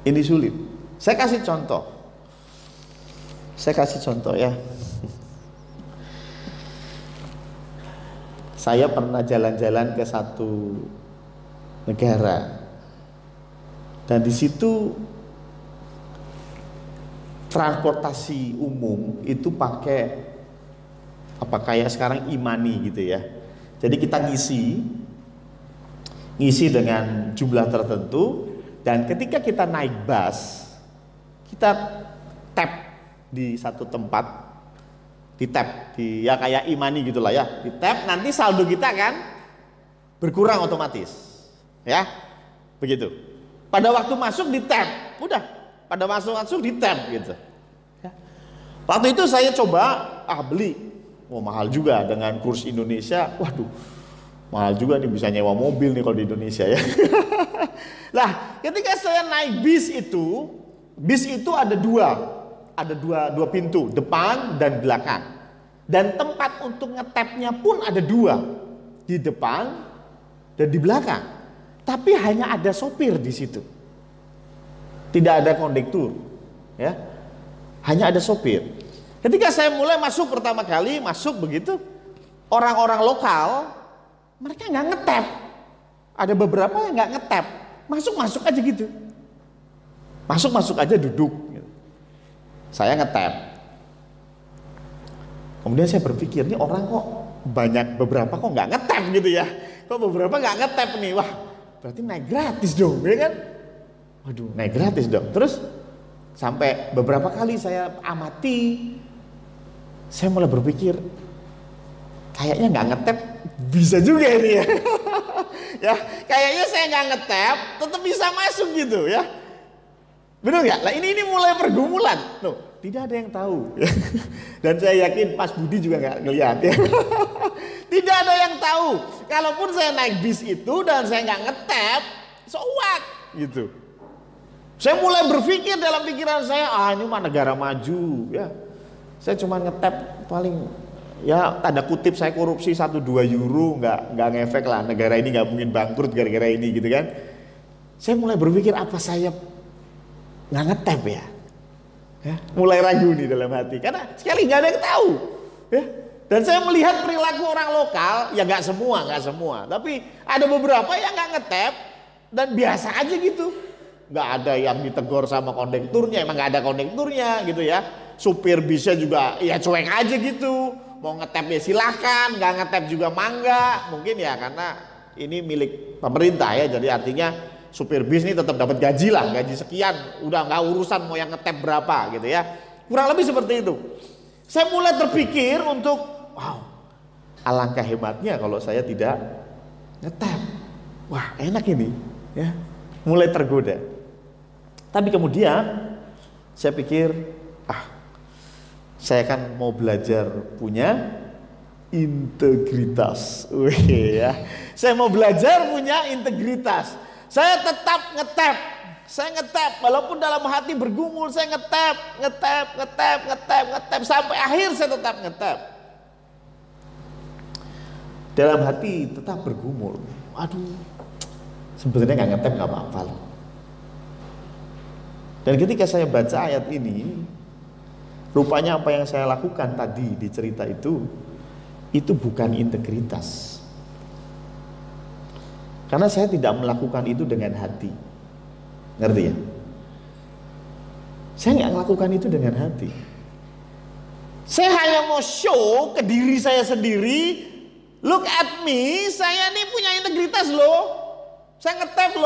Ini sulit. Saya kasih contoh. Ya. Saya pernah jalan-jalan ke satu negara. Dan di situ transportasi umum itu pakai apa kayak sekarang e-money gitu ya. Jadi kita ngisi dengan jumlah tertentu, dan ketika kita naik bus, kita tap di satu tempat, di tap di ya kayak e-money gitulah ya, di tap, nanti saldo kita kan berkurang otomatis, ya begitu. Pada waktu masuk di tap, udah pada masuk di tap gitu. Ya. Waktu itu saya coba beli, mahal juga dengan kurs Indonesia, waduh mahal juga nih, bisa nyewa mobil nih kalau di Indonesia ya. Lah ketika saya naik bis itu ada dua pintu, depan dan belakang. Dan tempat untuk ngetapnya pun ada 2, di depan dan di belakang. Tapi hanya ada sopir di situ, tidak ada kondektur, ya, hanya ada sopir. Ketika saya mulai pertama kali masuk begitu, orang-orang lokal mereka nggak ngetap, ada beberapa yang nggak ngetap, masuk aja gitu, masuk aja duduk. Saya ngetap. Kemudian saya berpikir, ini orang kok beberapa kok nggak ngetap gitu ya, kok beberapa nggak ngetap nih, wah berarti naik gratis dong, ya kan? Waduh, naik gratis dong. Terus sampai beberapa kali saya amati, saya mulai berpikir, kayaknya nggak ngetap bisa juga ini ya. Ya, kayaknya saya nggak ngetap tetap bisa masuk gitu ya. Benar nggak? Lah ini mulai pergumulan. Loh, tidak ada yang tahu. Dan saya yakin Pas Budi juga nggak ngelihat ya. Tidak ada yang tahu. Kalaupun saya naik bis itu dan saya nggak ngetap, so what? Gitu. Saya mulai berpikir dalam pikiran saya, ini mah negara maju ya. Saya cuma ngetap paling ya tanda kutip saya korupsi 1-2 euro nggak ngefek lah, negara ini nggak mungkin bangkrut gara-gara ini gitu kan. Saya mulai berpikir apa saya nggak ngetap ya? Mulai ragu nih dalam hati karena sekali nggak ada yang tahu ya. Dan saya melihat perilaku orang lokal, ya nggak semua, tapi ada beberapa yang nggak ngetap dan biasa aja gitu. Nggak ada yang ditegur sama kondekturnya, emang nggak ada kondekturnya gitu ya. Supir bisnya juga ya cuek aja gitu. Mau ngetap ya silahkan, nggak ngetap juga mangga. Mungkin ya karena ini milik pemerintah ya, jadi artinya supir bis ini tetap dapat gaji lah, gaji sekian. Udah nggak urusan mau yang ngetap berapa gitu ya. Kurang lebih seperti itu. Saya mulai terpikir untuk wow, alangkah hebatnya kalau saya tidak ngetap. Wah, enak ini, ya. Mulai tergoda. Tapi kemudian saya pikir, saya kan mau belajar punya integritas. Wih, ya. Saya mau belajar punya integritas. Saya tetap ngetap. Saya ngetap, walaupun dalam hati bergumul, saya ngetap sampai akhir saya tetap ngetap. Dalam hati tetap bergumul, aduh, sebenarnya nggak ngetap nggak apa-apa loh. Dan ketika saya baca ayat ini, rupanya apa yang saya lakukan tadi di cerita itu bukan integritas. Karena saya tidak melakukan itu dengan hati. Ngerti ya? Saya nggak melakukan itu dengan hati. Saya hanya mau show ke diri saya sendiri. Look at me, saya nih punya integritas loh. Saya ngetap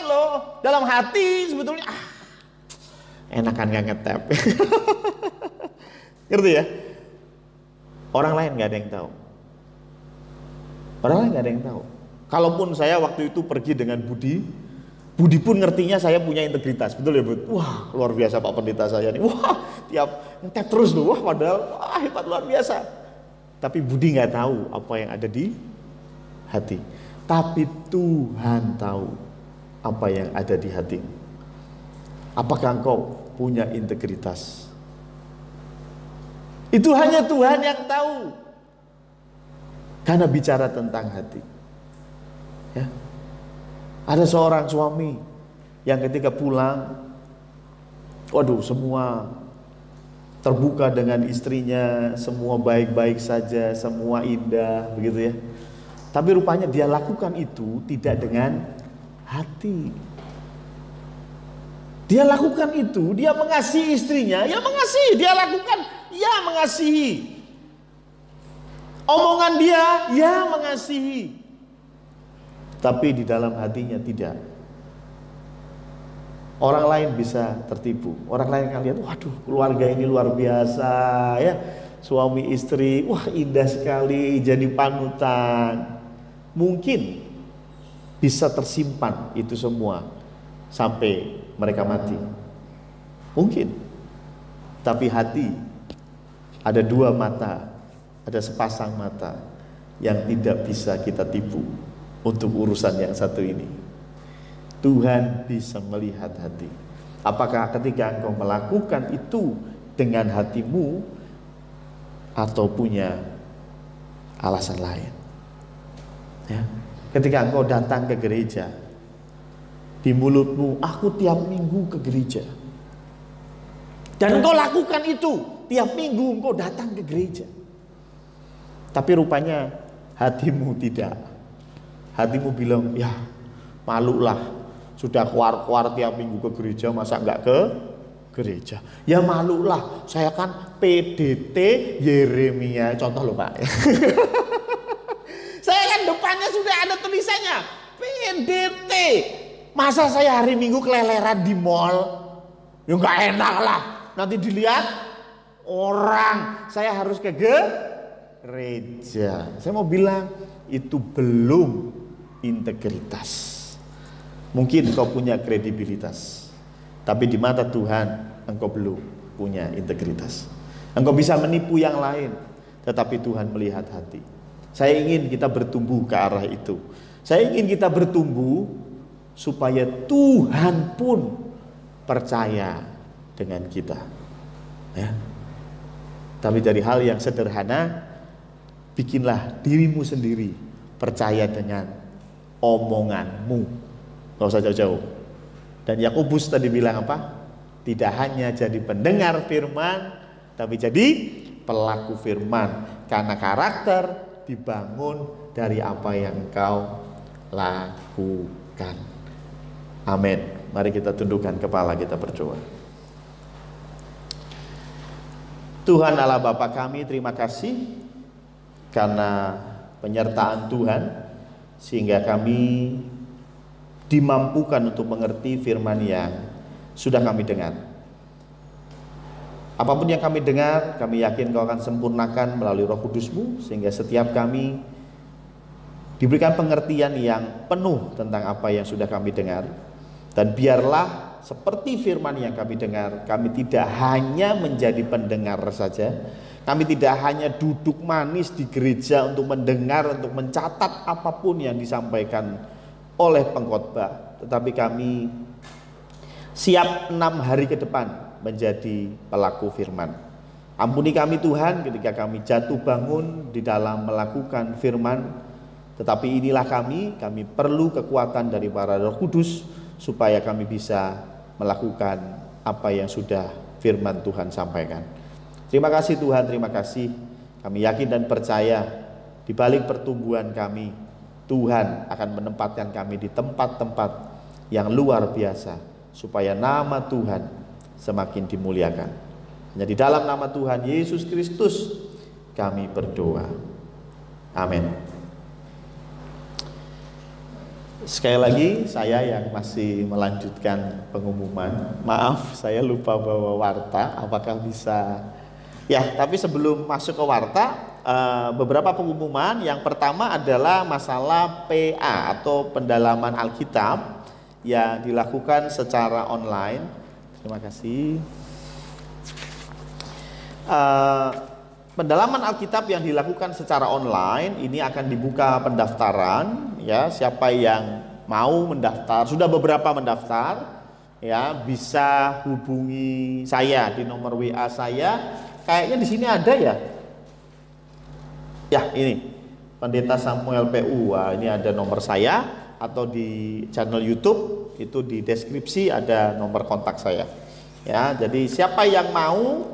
loh. Dalam hati sebetulnya enakan gak ngetap. Ngerti ya? Orang lain gak ada yang tahu. Kalaupun saya waktu itu pergi dengan Budi pun ngertinya saya punya integritas. Betul ya Bud? Wah, luar biasa Pak Pendeta saya nih. Wah, tiap ngetap terus loh. Wah, padahal hebat luar biasa. Tapi Budi nggak tahu apa yang ada di hati. Tapi Tuhan tahu apa yang ada di hati. Apakah engkau punya integritas? Itu hanya Tuhan yang tahu. Karena bicara tentang hati. Ya. Ada seorang suami yang ketika pulang, waduh, semua terbuka dengan istrinya, semua baik-baik saja, semua indah, begitu ya. Tapi rupanya dia lakukan itu tidak dengan hati. Dia lakukan itu, dia mengasihi istrinya, ya mengasihi, dia lakukan, ya mengasihi. Omongan dia, ya mengasihi. Tapi di dalam hatinya tidak. Orang lain bisa tertipu. Orang lain akan lihat, waduh, keluarga ini luar biasa ya. Suami istri, wah indah sekali, jadi panutan. Mungkin bisa tersimpan itu semua sampai mereka mati. Mungkin. Tapi hati, ada dua mata, ada sepasang mata yang tidak bisa kita tipu untuk urusan yang satu ini. Tuhan bisa melihat hati. Apakah ketika engkau melakukan itu dengan hatimu atau punya alasan lain? Ya. Ketika engkau datang ke gereja, di mulutmu, aku tiap minggu ke gereja. Dan engkau lakukan itu, tiap minggu engkau datang ke gereja. Tapi rupanya hatimu tidak. Hatimu bilang, ya malulah. Sudah keluar tiap minggu ke gereja, masa enggak ke gereja? Ya malulah, saya kan PDT Yeremia. Contoh loh Pak. Saya kan depannya sudah ada tulisannya PDT. Masa saya hari Minggu keleleran di mall? Ya enggak enak lah. Nanti dilihat orang, saya harus ke gereja. Saya mau bilang itu belum integritas. Mungkin engkau punya kredibilitas, tapi di mata Tuhan engkau belum punya integritas. Engkau bisa menipu yang lain, tetapi Tuhan melihat hati. Saya ingin kita bertumbuh ke arah itu. Saya ingin kita bertumbuh supaya Tuhan pun percaya dengan kita. Ya. Tapi dari hal yang sederhana, bikinlah dirimu sendiri percaya dengan omonganmu. Gak usah jauh-jauh. Dan Yakobus tadi bilang apa? Tidak hanya jadi pendengar firman, tapi jadi pelaku firman. Karena karakter dibangun dari apa yang kau lakukan. Amin. Mari kita tundukkan kepala, kita berdoa. Tuhan Allah Bapa kami, terima kasih karena penyertaan Tuhan sehingga kami dimampukan untuk mengerti firman yang sudah kami dengar. Apapun yang kami dengar, kami yakin Kau akan sempurnakan melalui Roh Kudus-Mu sehingga setiap kami diberikan pengertian yang penuh tentang apa yang sudah kami dengar. Dan biarlah seperti firman yang kami dengar, kami tidak hanya menjadi pendengar saja, kami tidak hanya duduk manis di gereja untuk mendengar, untuk mencatat apapun yang disampaikan oleh pengkhotbah, tetapi kami siap 6 hari ke depan menjadi pelaku firman. Ampuni kami Tuhan ketika kami jatuh bangun di dalam melakukan firman, tetapi inilah kami perlu kekuatan dari para Roh Kudus supaya kami bisa melakukan apa yang sudah firman Tuhan sampaikan. Terima kasih Tuhan, terima kasih. Kami yakin dan percaya di balik pertumbuhan kami, Tuhan akan menempatkan kami di tempat-tempat yang luar biasa supaya nama Tuhan semakin dimuliakan. Hanya di dalam nama Tuhan Yesus Kristus kami berdoa. Amin. Sekali lagi saya yang masih melanjutkan pengumuman. Maaf saya lupa bawa warta. Apakah bisa? Ya, tapi sebelum masuk ke warta, beberapa pengumuman. Yang pertama adalah masalah PA atau pendalaman Alkitab yang dilakukan secara online. Terima kasih. Pendalaman Alkitab yang dilakukan secara online ini akan dibuka pendaftaran, ya. Siapa yang mau mendaftar, sudah beberapa mendaftar, ya, bisa hubungi saya di nomor WA saya. Kayaknya di sini ada ya. Ya, ini Pendeta Samuel PU. Wah, ini ada nomor saya, atau di channel YouTube itu di deskripsi ada nomor kontak saya. Ya, jadi siapa yang mau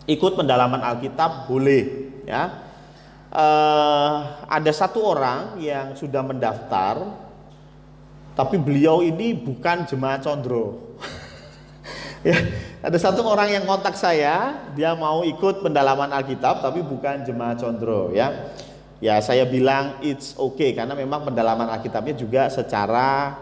ikut pendalaman Alkitab boleh, ya. Ada satu orang yang sudah mendaftar, tapi beliau ini bukan jemaat Condro. Ya, ada satu orang yang kontak saya, dia mau ikut pendalaman Alkitab, tapi bukan jemaat Condro, ya. Ya, saya bilang it's okay karena memang pendalaman Alkitabnya juga secara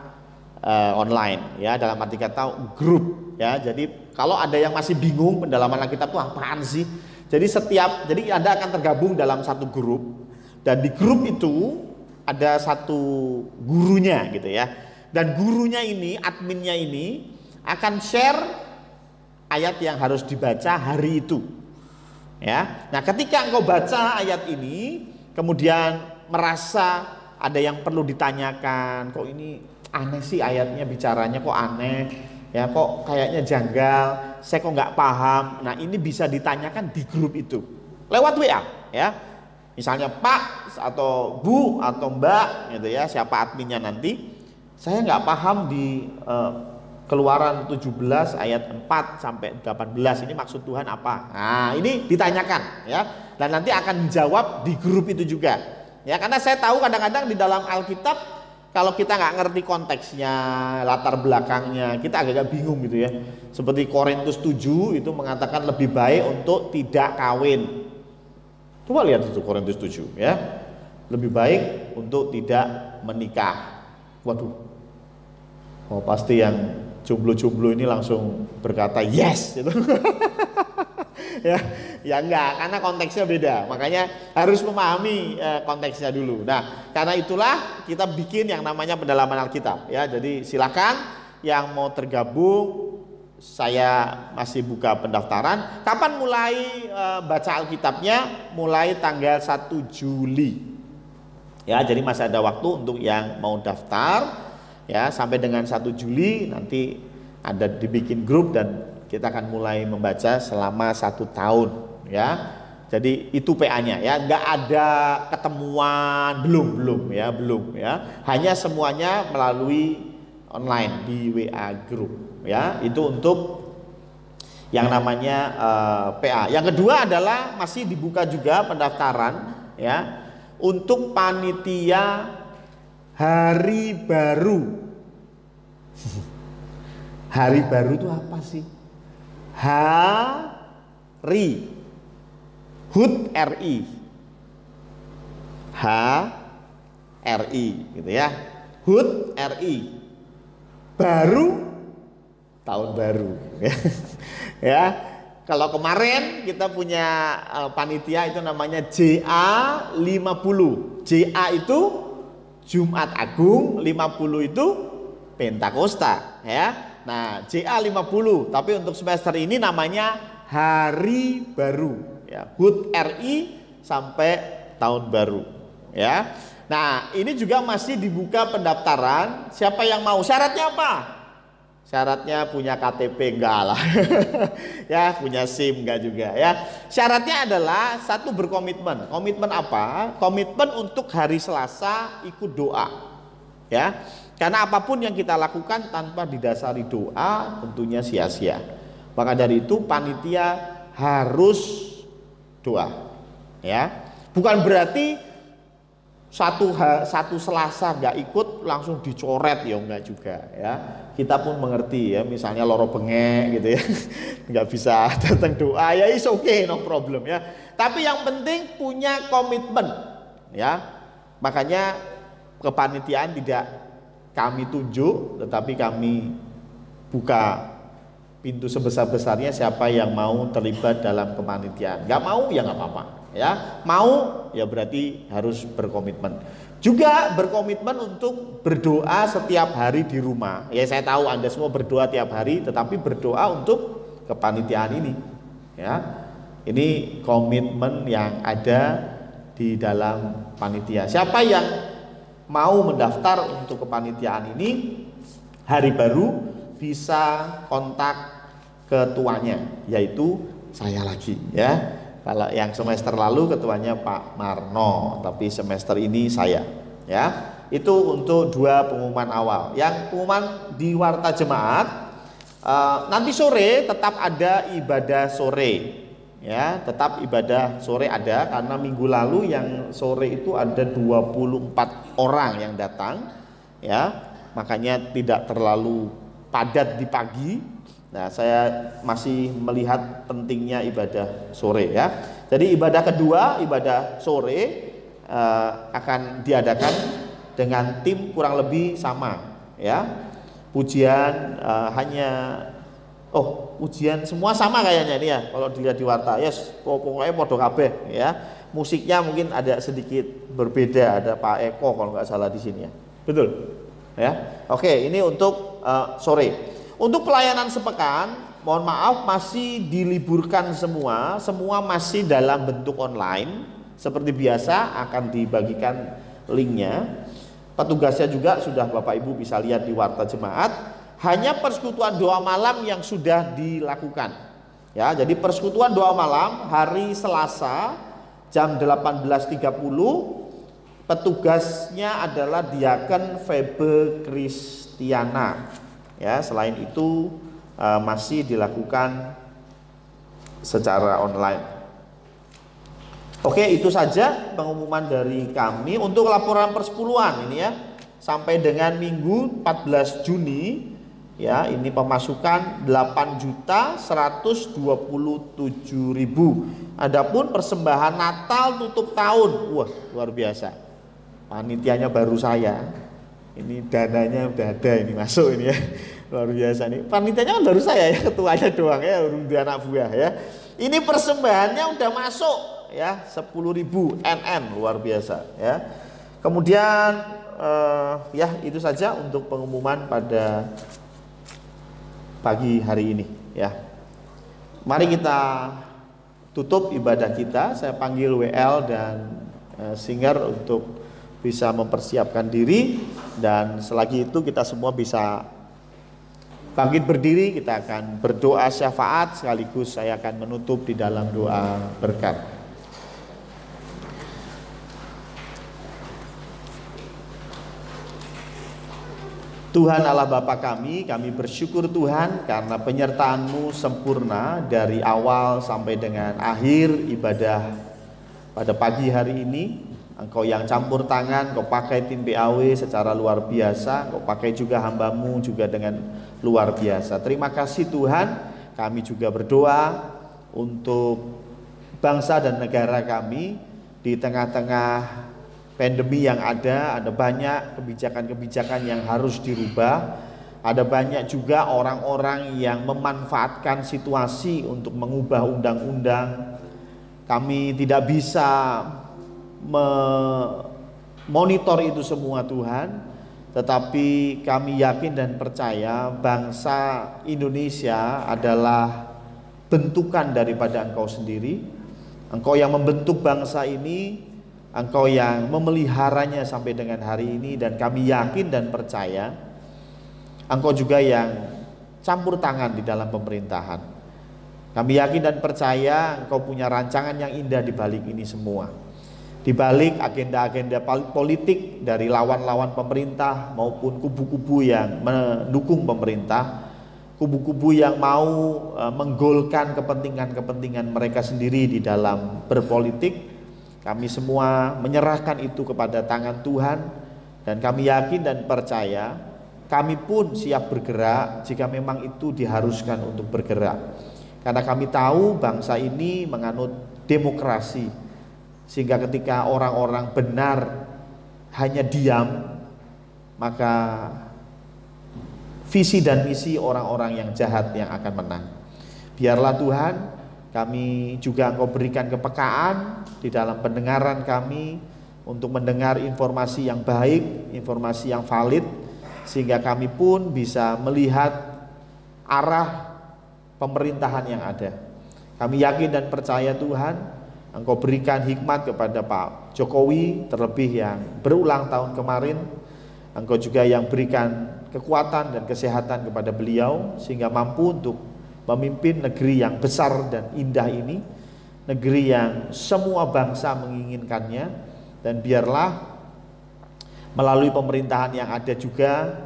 online, ya, dalam arti kata grup, ya. Jadi kalau ada yang masih bingung pendalaman Alkitab itu apaan sih? Jadi Anda akan tergabung dalam satu grup, dan di grup itu ada satu gurunya gitu ya. Dan gurunya ini, adminnya ini akan share ayat yang harus dibaca hari itu. Ya. Nah, ketika engkau baca ayat ini, kemudian merasa ada yang perlu ditanyakan, kok ini aneh sih ayatnya, bicaranya kok aneh. Ya, kok kayaknya janggal, saya kok nggak paham. Nah, ini bisa ditanyakan di grup itu lewat WA, ya. Misalnya Pak atau Bu atau Mbak gitu ya, siapa adminnya nanti, saya nggak paham di Keluaran 17 ayat 4 sampai 18 ini maksud Tuhan apa. Nah, ini ditanyakan, ya. Dan nanti akan dijawab di grup itu juga. Ya, karena saya tahu kadang-kadang di dalam Alkitab kalau kita nggak ngerti konteksnya, latar belakangnya, kita agak-agak bingung gitu ya. Seperti Korintus 7 itu mengatakan lebih baik untuk tidak kawin. Coba lihat itu Korintus 7 ya. Lebih baik untuk tidak menikah. Waduh. Oh, pasti yang jomblo-jomblo ini langsung berkata yes gitu. Ya enggak, karena konteksnya beda, makanya harus memahami konteksnya dulu. Nah, karena itulah kita bikin yang namanya pendalaman Alkitab, ya. Jadi silakan yang mau tergabung, saya masih buka pendaftaran. Kapan mulai baca Alkitabnya? Mulai tanggal 1 Juli. Ya, jadi masih ada waktu untuk yang mau daftar, ya, sampai dengan 1 Juli nanti ada dibikin grup dan kita akan mulai membaca selama 1 tahun. ya. Jadi itu PA-nya ya, nggak ada ketemuan, belum ya. Hanya semuanya melalui online di WA group ya. Itu untuk yang namanya PA. Yang kedua adalah masih dibuka juga pendaftaran ya untuk panitia hari baru. Hari baru itu apa sih? Hari HUT RI, HRI gitu ya, HUT RI, baru tahun baru ya. Kalau kemarin kita punya panitia itu namanya JA50. JA itu Jumat Agung, 50 itu Pentakosta ya. Nah, JA50, tapi untuk semester ini namanya Hari Baru ya, HUT RI sampai tahun baru ya. Nah, ini juga masih dibuka pendaftaran. Siapa yang mau? Syaratnya apa? Syaratnya punya KTP enggak lah. Ya, punya SIM enggak juga ya. Syaratnya adalah satu, berkomitmen. Komitmen apa? Komitmen untuk hari Selasa ikut doa. Ya. Karena apapun yang kita lakukan tanpa didasari doa tentunya sia-sia. Maka dari itu panitia harus doa ya. Bukan berarti satu Selasa nggak ikut langsung dicoret ya, enggak juga ya. Kita pun mengerti ya, misalnya loro bengek gitu ya, nggak bisa datang doa ya, is okay, no problem ya. Tapi yang penting punya komitmen ya. Makanya kepanitiaan tidak kami tunjuk, tetapi kami buka pintu sebesar-besarnya siapa yang mau terlibat dalam kepanitiaan. Nggak mau ya nggak apa-apa ya. Mau ya berarti harus berkomitmen. Juga berkomitmen untuk berdoa setiap hari di rumah. Ya, saya tahu Anda semua berdoa tiap hari, tetapi berdoa untuk kepanitiaan ini ya. Ini komitmen yang ada di dalam panitia. Siapa yang mau mendaftar untuk kepanitiaan ini hari baru bisa kontak ketuanya, yaitu saya lagi ya. Kalau yang semester lalu ketuanya Pak Marno, tapi semester ini saya ya. Itu untuk dua pengumuman awal. Yang pengumuman di Warta Jemaat, nanti sore tetap ada ibadah sore ya, tetap ibadah sore ada, karena minggu lalu yang sore itu ada 24 orang yang datang ya. Makanya tidak terlalu padat di pagi. Nah, saya masih melihat pentingnya ibadah sore ya. Jadi ibadah kedua, ibadah sore akan diadakan dengan tim kurang lebih sama ya. Pujian ujian semua sama kayaknya ini ya. Kalau dilihat di Warta, yes, pokoknya podo kabeh ya. Musiknya mungkin ada sedikit berbeda, ada Pak Eko kalau nggak salah di sini ya. Betul? Ya. Oke, ini untuk sore. Untuk pelayanan sepekan, mohon maaf masih diliburkan semua masih dalam bentuk online. Seperti biasa akan dibagikan linknya. Petugasnya juga sudah Bapak Ibu bisa lihat di Warta Jemaat. Hanya persekutuan doa malam yang sudah dilakukan. Ya, jadi persekutuan doa malam hari Selasa jam 18.30. Petugasnya adalah Diaken Febe Kristiana. Ya, selain itu masih dilakukan secara online. Oke, itu saja pengumuman dari kami untuk laporan persepuluhan ini ya. Sampai dengan Minggu 14 Juni ya, ini pemasukan 8.127.000. Adapun persembahan Natal tutup tahun, wah luar biasa. Panitianya baru saya. Ini dananya udah ada, ini masuk ini ya, luar biasa nih. Panitianya kan baru saya ya, ketuanya doang ya, belum dia anak buah ya. Ini persembahannya udah masuk ya, 10.000 NN, luar biasa ya. Kemudian ya itu saja untuk pengumuman pada pagi hari ini ya. Mari kita tutup ibadah kita. Saya panggil WL dan singer untuk bisa mempersiapkan diri, dan selagi itu kita semua bisa bangkit berdiri, kita akan berdoa syafaat sekaligus saya akan menutup di dalam doa berkat. Tuhan Allah Bapa kami bersyukur Tuhan karena penyertaan-Mu sempurna dari awal sampai dengan akhir ibadah pada pagi hari ini. Engkau yang campur tangan, Engkau pakai tim PAW secara luar biasa, Engkau pakai juga hamba-Mu juga dengan luar biasa. Terima kasih Tuhan, kami juga berdoa untuk bangsa dan negara kami di tengah-tengah pandemi yang ada banyak kebijakan-kebijakan yang harus dirubah. Ada banyak juga orang-orang yang memanfaatkan situasi untuk mengubah undang-undang. Kami tidak bisa memonitor itu semua Tuhan, tetapi kami yakin dan percaya bangsa Indonesia adalah bentukan daripada Engkau sendiri. Engkau yang membentuk bangsa ini, Engkau yang memeliharanya sampai dengan hari ini, dan kami yakin dan percaya Engkau juga yang campur tangan di dalam pemerintahan. Kami yakin dan percaya Engkau punya rancangan yang indah di balik ini semua. Di balik agenda-agenda politik dari lawan-lawan pemerintah maupun kubu-kubu yang mendukung pemerintah, kubu-kubu yang mau menggolkan kepentingan-kepentingan mereka sendiri di dalam berpolitik, kami semua menyerahkan itu kepada tangan Tuhan, dan kami yakin dan percaya kami pun siap bergerak jika memang itu diharuskan untuk bergerak. Karena kami tahu bangsa ini menganut demokrasi, sehingga ketika orang-orang benar hanya diam, maka visi dan misi orang-orang yang jahat yang akan menang. Biarlah Tuhan, kami juga Engkau berikan kepekaan di dalam pendengaran kami untuk mendengar informasi yang baik, informasi yang valid, sehingga kami pun bisa melihat arah pemerintahan yang ada. Kami yakin dan percaya Tuhan, Engkau berikan hikmat kepada Pak Jokowi, terlebih yang berulang tahun kemarin. Engkau juga yang berikan kekuatan dan kesehatan kepada beliau, sehingga mampu untuk memimpin negeri yang besar dan indah ini, negeri yang semua bangsa menginginkannya. Dan biarlah melalui pemerintahan yang ada juga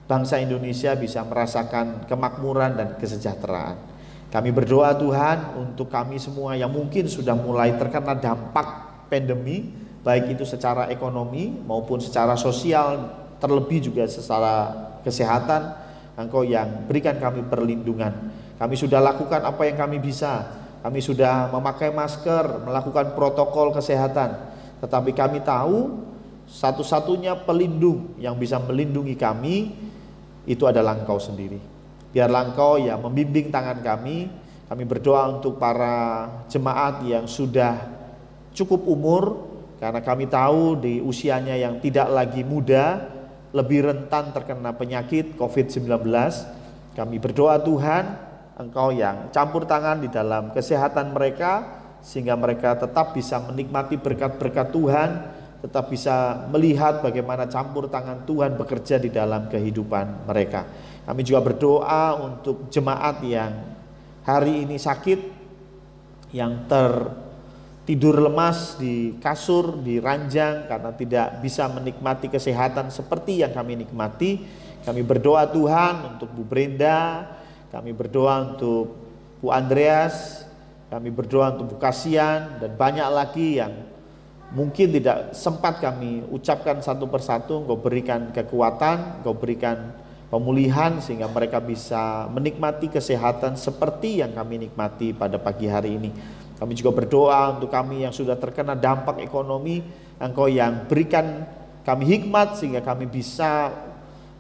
bangsa Indonesia bisa merasakan kemakmuran dan kesejahteraan. Kami berdoa Tuhan untuk kami semua yang mungkin sudah mulai terkena dampak pandemi, baik itu secara ekonomi maupun secara sosial, terlebih juga secara kesehatan. Engkau yang berikan kami perlindungan. Kami sudah lakukan apa yang kami bisa. Kami sudah memakai masker, melakukan protokol kesehatan. Tetapi kami tahu satu-satunya pelindung yang bisa melindungi kami itu adalah Engkau sendiri. Biarlah Engkau yang membimbing tangan kami. Kami berdoa untuk para jemaat yang sudah cukup umur, karena kami tahu di usianya yang tidak lagi muda, lebih rentan terkena penyakit COVID-19. Kami berdoa Tuhan, Engkau yang campur tangan di dalam kesehatan mereka, sehingga mereka tetap bisa menikmati berkat-berkat Tuhan, tetap bisa melihat bagaimana campur tangan Tuhan bekerja di dalam kehidupan mereka. Kami juga berdoa untuk jemaat yang hari ini sakit, yang tertidur lemas di kasur, di ranjang karena tidak bisa menikmati kesehatan seperti yang kami nikmati. Kami berdoa Tuhan untuk Bu Brenda, kami berdoa untuk Bu Andreas, kami berdoa untuk Bu Kasian, dan banyak lagi yang mungkin tidak sempat kami ucapkan satu persatu. Engkau berikan kekuatan, Engkau berikan pemulihan, sehingga mereka bisa menikmati kesehatan seperti yang kami nikmati pada pagi hari ini. Kami juga berdoa untuk kami yang sudah terkena dampak ekonomi, Engkau yang berikan kami hikmat sehingga kami bisa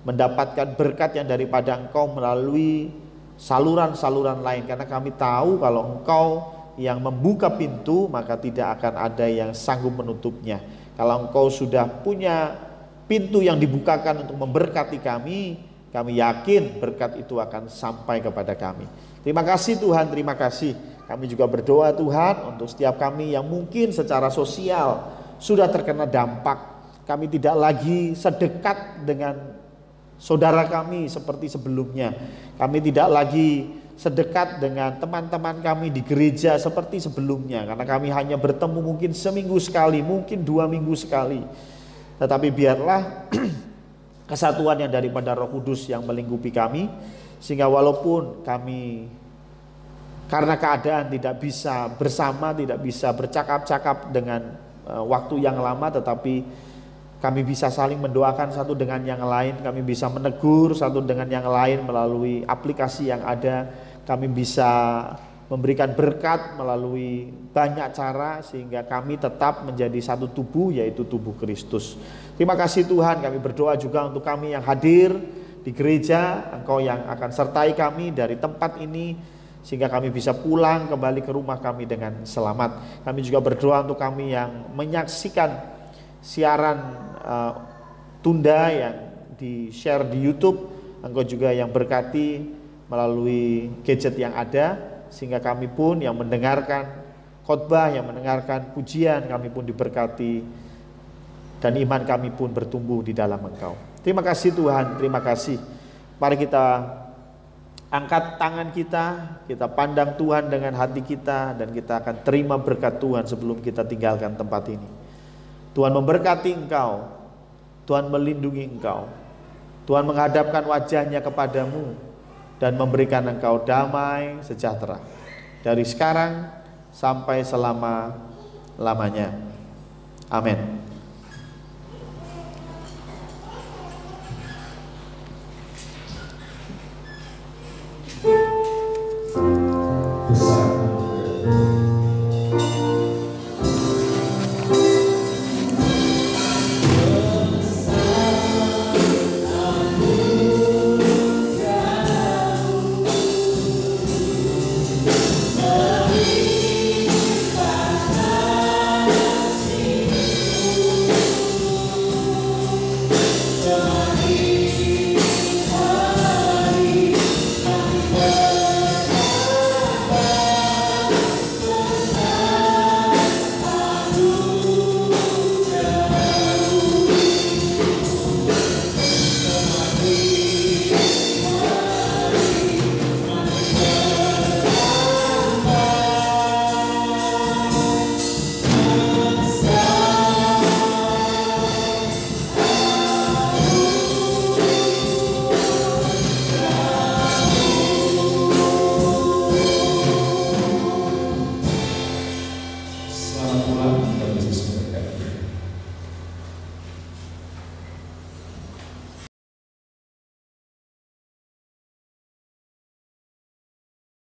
mendapatkan berkat yang daripada Engkau melalui saluran-saluran lain, karena kami tahu kalau Engkau yang membuka pintu maka tidak akan ada yang sanggup menutupnya. Kalau Engkau sudah punya pintu yang dibukakan untuk memberkati kami yakin berkat itu akan sampai kepada kami. Terima kasih Tuhan, terima kasih. Kami juga berdoa Tuhan untuk setiap kami yang mungkin secara sosial sudah terkena dampak. Kami tidak lagi sedekat dengan saudara kami seperti sebelumnya. Kami tidak lagi sedekat dengan teman-teman kami di gereja seperti sebelumnya, karena kami hanya bertemu mungkin seminggu sekali, mungkin 2 minggu sekali. Tetapi biarlah kesatuan yang daripada Roh Kudus yang melingkupi kami, sehingga walaupun kami karena keadaan tidak bisa bersama, tidak bisa bercakap-cakap dengan waktu yang lama, tetapi kami bisa saling mendoakan satu dengan yang lain, kami bisa menegur satu dengan yang lain melalui aplikasi yang ada, kami bisa memberikan berkat melalui banyak cara, sehingga kami tetap menjadi satu tubuh, yaitu tubuh Kristus. Terima kasih Tuhan, kami berdoa juga untuk kami yang hadir di gereja, Engkau yang akan sertai kami dari tempat ini, sehingga kami bisa pulang kembali ke rumah kami dengan selamat. Kami juga berdoa untuk kami yang menyaksikan siaran tunda yang di-share di YouTube, Engkau juga yang berkati melalui gadget yang ada, sehingga kami pun yang mendengarkan khotbah, yang mendengarkan pujian, kami pun diberkati dan iman kami pun bertumbuh di dalam Engkau. Terima kasih Tuhan, terima kasih. Mari kita angkat tangan kita pandang Tuhan dengan hati kita, dan kita akan terima berkat Tuhan sebelum kita tinggalkan tempat ini. Tuhan memberkati engkau, Tuhan melindungi engkau, Tuhan menghadapkan wajahnya kepadamu dan memberikan engkau damai sejahtera dari sekarang sampai selama-lamanya. Amin.